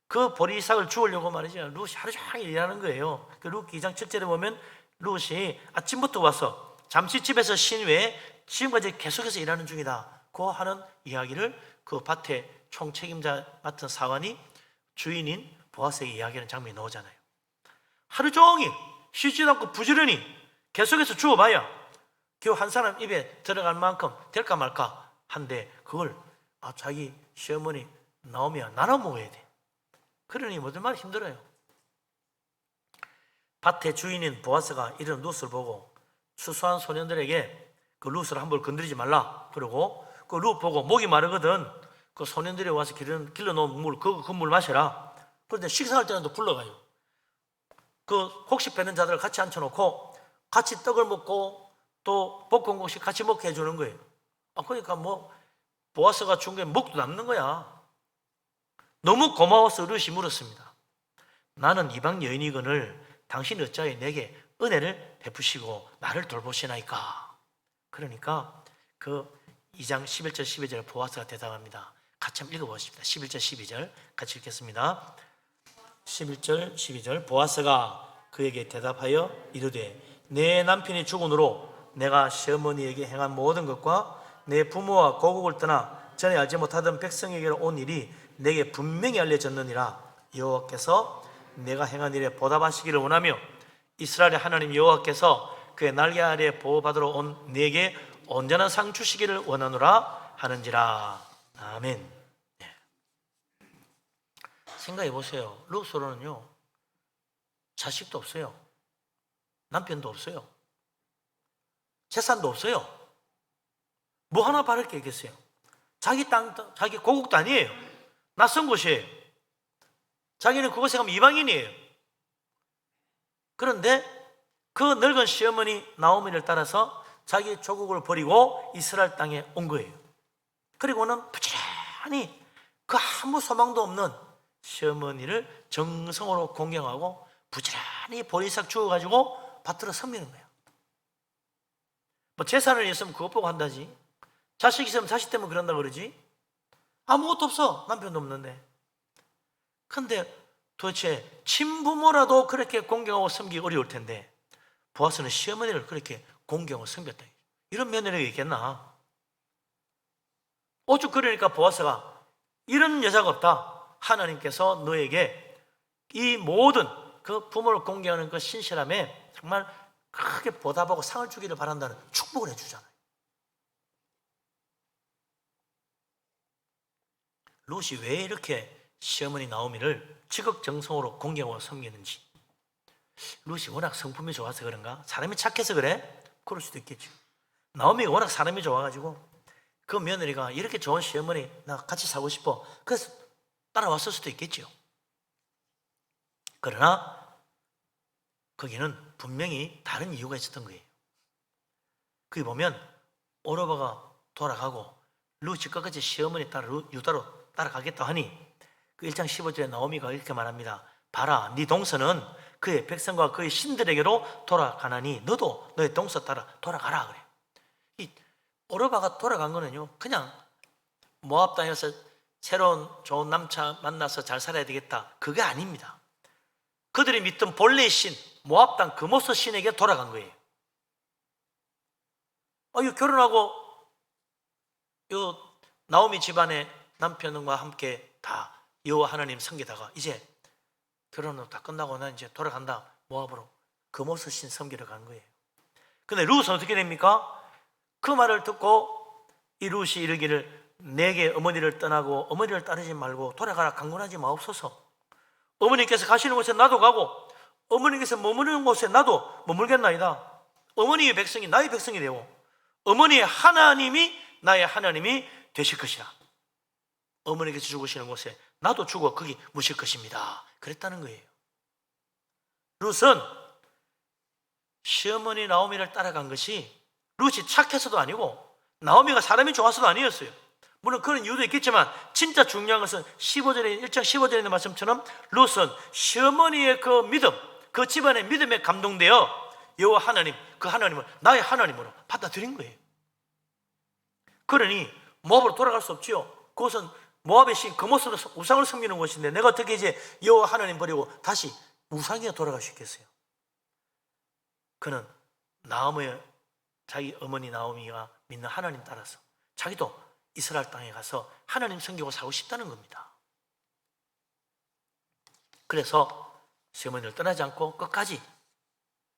그 보리삭을 주우려고 말이죠. 룻이 하루 종일 일하는 거예요. 그 룻 2장 7절에 보면 룻이 아침부터 와서 잠시 집에서 쉰 후에 지금까지 계속해서 일하는 중이다. 그 하는 이야기를 그 밭의 총책임자 맡은 사관이 주인인 보아스에게 이야기하는 장면이 나오잖아요. 하루 종일 쉬지도 않고 부지런히 계속해서 주워봐야 겨우 한 사람 입에 들어갈 만큼 될까 말까 한데 그걸 자기 시어머니 나오미와 나눠 먹어야 돼. 그러니 모든 말 힘들어요. 밭의 주인인 보아스가 이런 룻을 보고 추수한 소년들에게 그 룻을 함부로 건드리지 말라. 그러고 그 룻 보고 목이 마르거든 그 소년들이 와서 길러놓은 물, 그 물 마셔라. 그런데 식사할 때는 또 불러가요. 그 곡식 베는 자들을 같이 앉혀놓고 같이 떡을 먹고 또 볶은 곡식 같이 먹게 해주는 거예요. 그러니까 뭐 보아스가 준 게 목도 남는 거야. 너무 고마워서 룻이 물었습니다. 나는 이방 여인이거늘 당신이 어찌하여 내게 은혜를 베푸시고 나를 돌보시나이까. 그러니까 그 2장 11절 12절에 보아스가 대답합니다. 같이 한번 읽어보십시다. 11절 12절 같이 읽겠습니다. 11절 12절 보아스가 그에게 대답하여 이르되 내 남편이 죽은으로 내가 시어머니에게 행한 모든 것과 내 부모와 고국을 떠나 전에 알지 못하던 백성에게로 온 일이 내게 분명히 알려졌느니라. 여호와께서 내가 행한 일에 보답하시기를 원하며 이스라엘의 하나님 여호와께서 그의 날개 아래 보호받으러 온 내게 온전한 상 주시기를 원하노라 하는지라. 아멘. 생각해 보세요. 룻으로는요 자식도 없어요. 남편도 없어요. 재산도 없어요. 뭐 하나 바랄 게 있겠어요? 자기 땅, 자기 고국도 아니에요. 낯선 곳이에요. 자기는 그곳에 가면 이방인이에요. 그런데 그 늙은 시어머니 나오미를 따라서 자기 조국을 버리고 이스라엘 땅에 온 거예요. 그리고는 부지런히 그 아무 소망도 없는 시어머니를 정성으로 공경하고 부지런히 보리삭 주워가지고 밭으로 섬기는 거예요. 뭐 재산을 있으면 그것 보고 한다지. 자식 있으면 자식 때문에 그런다 그러지. 아무것도 없어. 남편도 없는데. 근데 도대체 친부모라도 그렇게 공경하고 섬기기 어려울 텐데 보아스는 시어머니를 그렇게 공경하고 섬겼다. 이런 며느리가 있겠나? 오죽 그러니까 보아스가 이런 여자가 없다. 하나님께서 너에게 이 모든 그 부모를 공경하는 그 신실함에 정말 크게 보답하고 상을 주기를 바란다는 축복을 해주잖아요. 롯이 왜 이렇게 시어머니 나오미를 지극정성으로 공경하고 섬기는지. 롯이 워낙 성품이 좋아서 그런가? 사람이 착해서 그래? 그럴 수도 있겠죠. 나오미가 워낙 사람이 좋아가지고 그 며느리가 이렇게 좋은 시어머니 나 같이 살고 싶어, 그래서 따라왔을 수도 있겠죠. 그러나 거기는 분명히 다른 이유가 있었던 거예요. 거기 보면 오르바가 돌아가고 룻이 끝까지 시어머니 따라 유다로 따라가겠다 하니 그 1장 15절에 나오미가 이렇게 말합니다. 봐라, 네 동서는 그의 백성과 그의 신들에게로 돌아가나니 너도 너의 동서 따라 돌아가라 그래. 이 오르바가 돌아간 거는요, 그냥 모압 땅에서 새로운 좋은 남자 만나서 잘 살아야 되겠다, 그게 아닙니다. 그들이 믿던 본래의 신 모압 땅 그모스 신에게 돌아간 거예요. 이 결혼하고 요 나오미 집안의 남편과 함께 다 여호와 하나님 섬기다가 이제 결혼은 다 끝나고 난 이제 돌아간다, 모압으로 그모스 신 섬기러 간 거예요. 근데 룻은 어떻게 됩니까? 그 말을 듣고 이 룻이 이르기를 내게 어머니를 떠나고 어머니를 따르지 말고 돌아가라 강권하지 마옵소서. 어머니께서 가시는 곳에 나도 가고 어머니께서 머무르는 곳에 나도 머물겠나이다. 어머니의 백성이 나의 백성이 되고 어머니의 하나님이 나의 하나님이 되실 것이라. 어머니께서 죽으시는 곳에 나도 죽어 거기 묻힐 것입니다. 그랬다는 거예요. 룻은 시어머니 나오미를 따라간 것이 룻이 착해서도 아니고 나오미가 사람이 좋아서도 아니었어요. 물론 그런 이유도 있겠지만 진짜 중요한 것은 1장 15절에 있는 말씀처럼 룻은 시어머니의 그 믿음, 그 집안의 믿음에 감동되어 여호와 하나님, 그 하나님을 나의 하나님으로 받아들인 거예요. 그러니 모압으로 돌아갈 수 없지요. 그것은 모압의 신 그모스로 우상을 섬기는 곳인데 내가 어떻게 이제 여호와 하나님 버리고 다시 우상에 돌아갈 수 있겠어요? 그는 나오미의 자기 어머니 나오미가 믿는 하나님 따라서 자기도 이스라엘 땅에 가서 하나님 섬기고 살고 싶다는 겁니다. 그래서 시어머니를 떠나지 않고 끝까지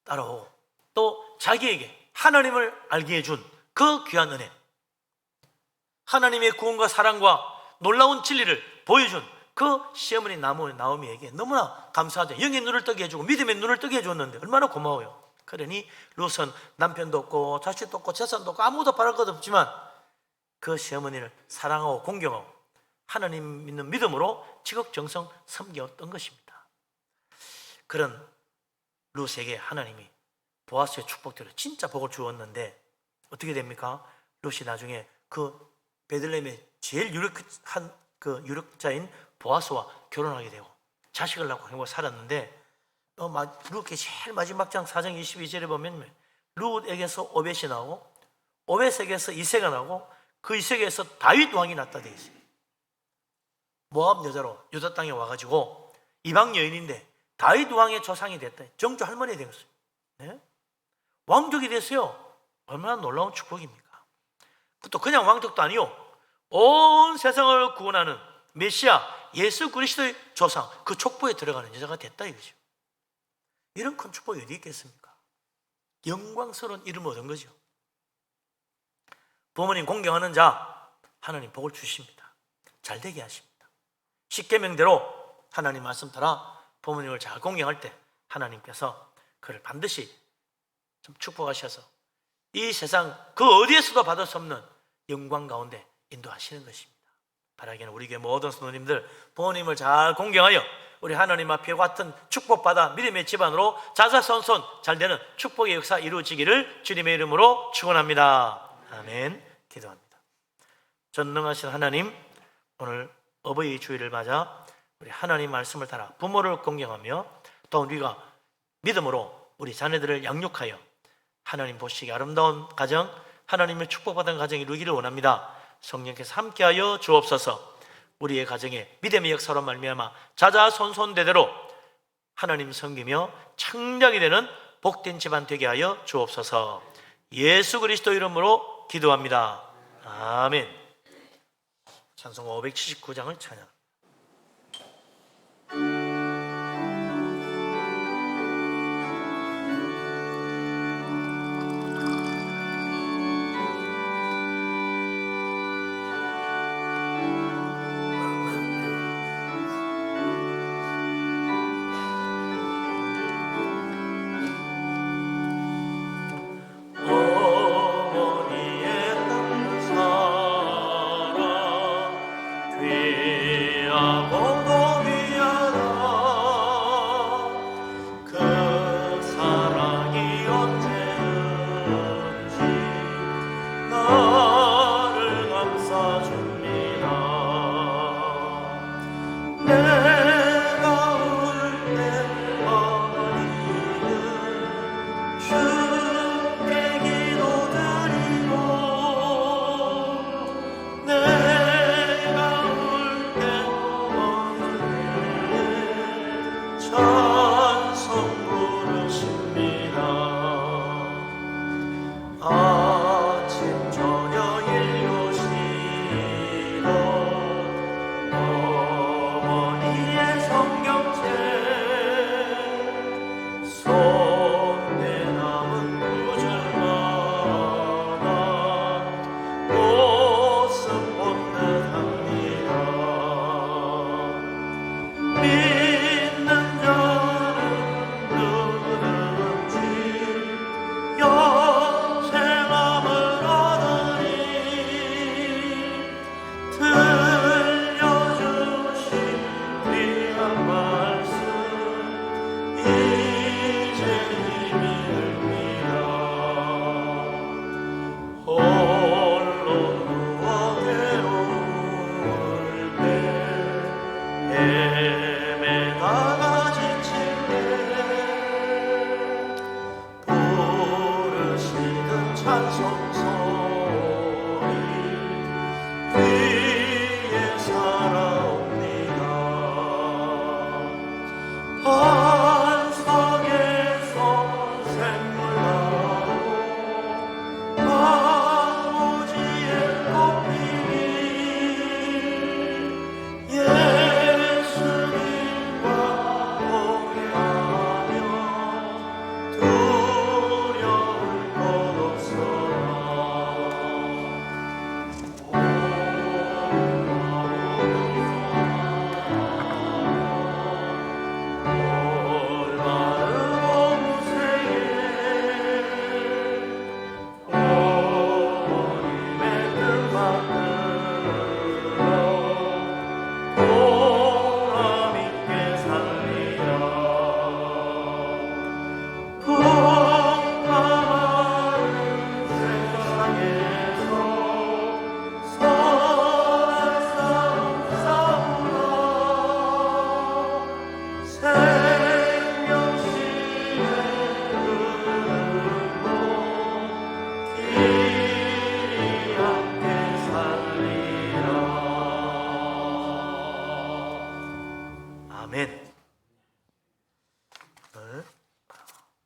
따라오고 또 자기에게 하나님을 알게 해준 그 귀한 은혜, 하나님의 구원과 사랑과 놀라운 진리를 보여준 그 시어머니 나오미에게 너무나 감사하죠. 영의 눈을 뜨게 해주고 믿음의 눈을 뜨게 해줬는데 얼마나 고마워요. 그러니 룻은 남편도 없고 자식도 없고 재산도 없고 아무것도 바랄 것 없지만 그 시어머니를 사랑하고 공경하고 하나님 믿는 믿음으로 지극정성 섬겼던 것입니다. 그런 룻에게 하나님이 보아스의 축복대로 진짜 복을 주었는데 어떻게 됩니까? 룻이 나중에 그 베들레헴의 제일 유력한 그 유력자인 보아스와 결혼하게 되고 자식을 낳고 행복하게 살았는데 룻의 제일 마지막 장 4장 22절에 보면 룻에게서 오벳이 나오고 오벳에게서 이새가 나오고 그 이새에게서 다윗 왕이 났다 되어 있어요. 모압 여자로 유다 땅에 와가지고 이방 여인인데 다윗 왕의 조상이 됐다. 정조 할머니 되었어요. 네? 왕족이 됐어요. 얼마나 놀라운 축복입니까? 또 그냥 왕족도 아니요, 온 세상을 구원하는 메시아 예수 그리스도의 조상, 그 족보에 들어가는 여자가 됐다 이거죠. 이런 큰 축복이 어디 있겠습니까? 영광스러운 이름을 얻은 거죠. 부모님 공경하는 자 하나님 복을 주십니다. 잘되게 하십니다. 십계명대로 하나님 말씀 따라 부모님을 잘 공경할 때 하나님께서 그를 반드시 좀 축복하셔서 이 세상 그 어디에서도 받을 수 없는 영광 가운데 인도하시는 것입니다. 바라기는 우리 교회 모든 성도님들 부모님을 잘 공경하여 우리 하나님 앞에 같은 축복받아 믿음의 집안으로 자자손손 잘되는 축복의 역사 이루어지기를 주님의 이름으로 축원합니다. 아멘. 기도합니다. 전능하신 하나님, 오늘 어버이 주일을 맞아 우리 하나님 말씀을 따라 부모를 공경하며 또 우리가 믿음으로 우리 자녀들을 양육하여 하나님 보시기 아름다운 가정, 하나님의 축복받은 가정이 이루기를 원합니다. 성령께서 함께하여 주옵소서. 우리의 가정에 믿음의 역사로 말미암아 자자손손대대로 하나님 섬기며 창작이 되는 복된 집안 되게 하여 주옵소서. 예수 그리스도 이름으로 기도합니다. 아멘. 찬송 579장을 찬양.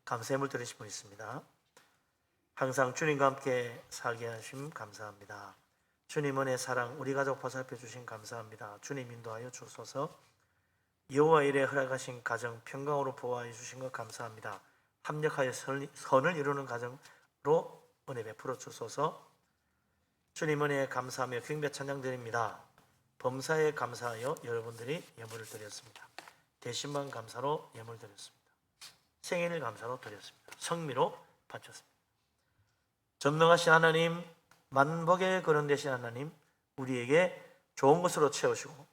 감사 예물 드리실 분 있습니다. 항상 주님과 함께 살게 하심 감사합니다. 주님 은혜 사랑 우리 가족 보살펴 주신 감사합니다. 주님 인도하여 주소서. 여호와 일에 허락하신 가정 평강으로 보호하여 주신 것 감사합니다. 합력하여 선을 이루는 가정으로 은혜 베풀어 주소서. 주님 은혜에 감사하며 경배 찬양 드립니다. 범사에 감사하여 여러분들이 예물을 드렸습니다. 대신만 감사로 예물 드렸습니다. 생일 감사로 드렸습니다. 성미로 바쳤습니다. 전능하신 하나님, 만복의 근원 되신 하나님, 우리에게 좋은 것으로 채우시고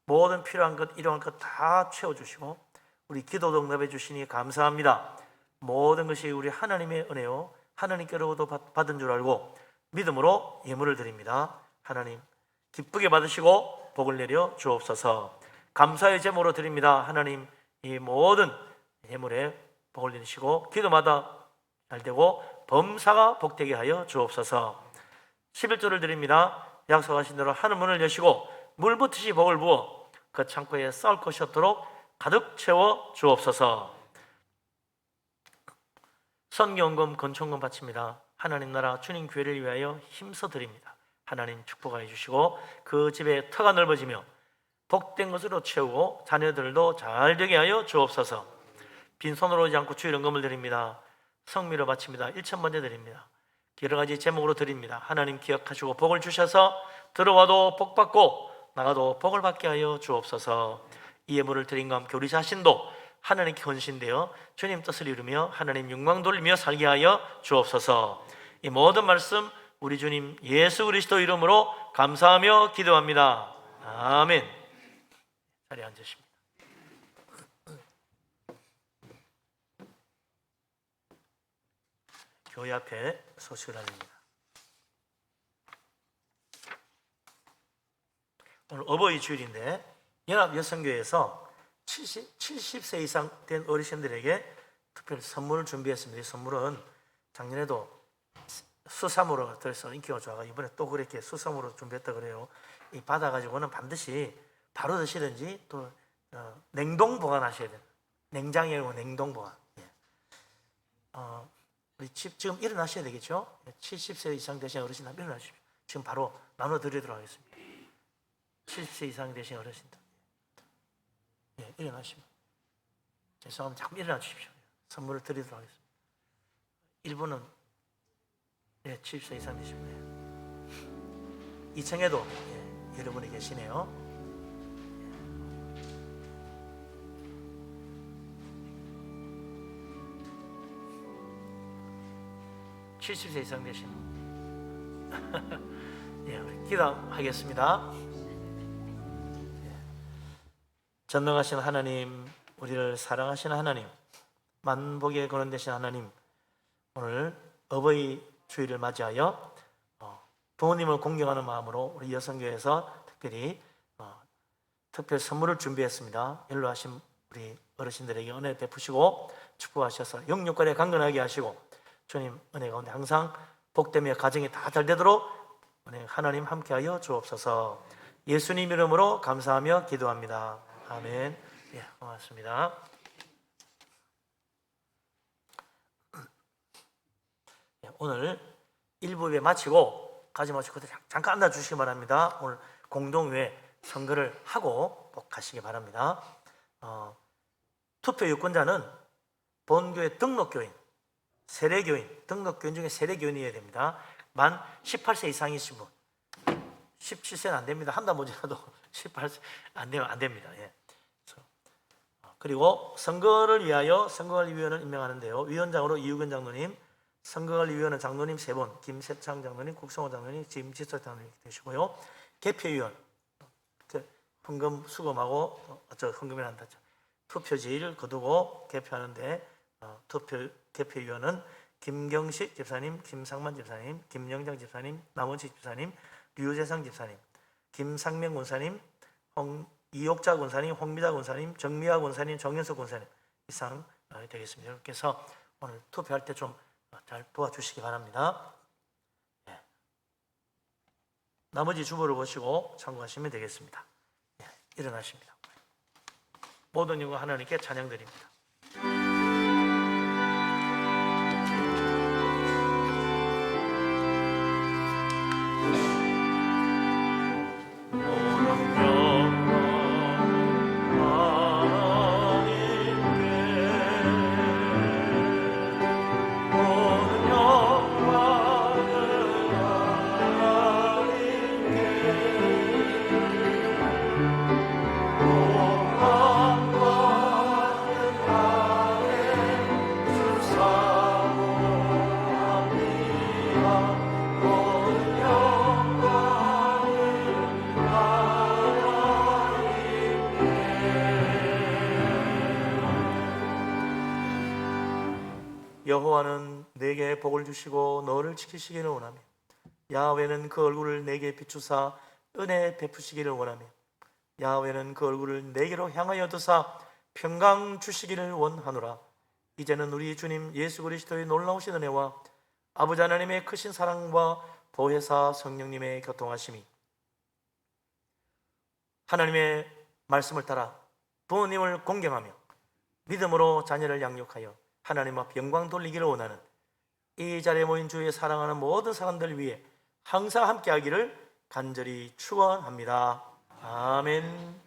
모든 필요한 것, 일용할 것 다 채워주시고 우리 기도도 응답해 주시니 감사합니다. 모든 것이 우리 하나님의 은혜요 하나님께로부터 받은 줄 알고 믿음으로 예물을 드립니다. 하나님 기쁘게 받으시고 복을 내려 주옵소서. 감사의 제물로 드립니다. 하나님 이 모든 예물에 복을 내리시고 기도마다 잘되고 범사가 복되게 하여 주옵소서. 11조를 드립니다. 약속하신 대로 하늘 문을 여시고 물붓듯이 복을 부어 그 창고에 쌓을 것이 없도록 가득 채워 주옵소서. 선경금 건총금 바칩니다. 하나님 나라 주님 교회를 위하여 힘써 드립니다. 하나님 축복하여 주시고 그 집에 터가 넓어지며 복된 것으로 채우고 자녀들도 잘 되게 하여 주옵소서. 빈손으로 오지 않고 주의 은금을 드립니다. 성미로 바칩니다. 1,000번째 드립니다. 여러 가지 제목으로 드립니다. 하나님 기억하시고 복을 주셔서 들어와도 복 받고 나가도 복을 받게 하여 주옵소서. 이 예물을 드린 것 함께 우리 자신도 하나님께 헌신되어 주님 뜻을 이루며 하나님 영광 돌리며 살게 하여 주옵소서. 이 모든 말씀 우리 주님 예수 그리스도 이름으로 감사하며 기도합니다. 아멘. 자리에 앉으십니다. 교회 앞에 소식을 알립니다. 오늘 어버이 주일인데 연합여성교회에서 70세 이상 된 어르신들에게 특별 선물을 준비했습니다. 이 선물은 작년에도 수삼으로 들어서 인기가 좋아가 이번에 또 그렇게 수삼으로 준비했다 그래요. 이 받아가지고는 반드시 바로 드시든지 또 냉동 보관하셔야 돼요. 냉장이 아니고 냉동 보관. 우리 지금 일어나셔야 되겠죠? 70세 이상 되신 어르신 한번 일어나십시오. 지금 바로 나눠드리도록 하겠습니다. 70세 이상 되신 어르신들, 일어나시면 죄송합니다. 잠깐 일어나 주십시오. 선물을 드리도록 하겠습니다. 1분은 70세 이상 되시면 2층에도 여러분이 계시네요. 70세 이상 되신 우리 기도하겠습니다. 전능하신 하나님, 우리를 사랑하시는 하나님, 만복의 근원 되신 하나님, 오늘 어버이 주일을 맞이하여 부모님을 공경하는 마음으로 우리 여성교회에서 특별 선물을 준비했습니다. 연로하신 우리 어르신들에게 은혜 베푸시고 축복하셔서 영육간에 강건하게 하시고 주님 은혜 가운데 항상 복되며 가정이 다 잘 되도록 은혜 하나님 함께하여 주옵소서. 예수님 이름으로 감사하며 기도합니다. 아멘. 고맙습니다. 오늘 1부 예배 마치고 가지 마시고 잠깐 앉아 주시기 바랍니다. 오늘 공동회 선거를 하고 꼭 가시기 바랍니다. 투표 유권자는 본교회 등록교인, 세례교인, 등록교인 중에 세례교인이어야 됩니다. 만 18세 이상이신 분, 17세는 안 됩니다. 한다 모자라도 18세 안 되면 안 됩니다. 그리고 선거관리위원을 임명하는데요. 위원장으로 이유근 장로님, 선거관리위원은 장로님 3분, 김세창 장로님, 국성호 장로님, 김지철 장로님 되시고요. 개표위원, 헌금 수금하고 헌금을 한다. 투표지를 거두고 개표하는데 개표위원은 김경식 집사님, 김상만 집사님, 김영장 집사님, 남원식 집사님, 류재상 집사님, 김상명 군사님, 이옥자 군사님, 홍미자 군사님, 정미화 군사님, 정현석 군사님 이상 되겠습니다. 여러분께서 오늘 투표할 때 좀 잘 도와주시기 바랍니다. 나머지 주보를 보시고 참고하시면 되겠습니다. 일어나십니다. 모든 영광 하나님께 찬양드립니다. 여호와는 내게 복을 주시고 너를 지키시기를 원하며 야훼는 그 얼굴을 내게 비추사 은혜 베푸시기를 원하며 야훼는 그 얼굴을 내게로 향하여 드사 평강 주시기를 원하노라. 이제는 우리 주님 예수 그리스도의 놀라우신 은혜와 아버지 하나님의 크신 사랑과 보혜사 성령님의 교통하심이 하나님의 말씀을 따라 부모님을 공경하며 믿음으로 자녀를 양육하여 하나님 앞 영광 돌리기를 원하는 이 자리에 모인 주의 사랑하는 모든 사람들 위해 항상 함께하기를 간절히 축원합니다. 아멘.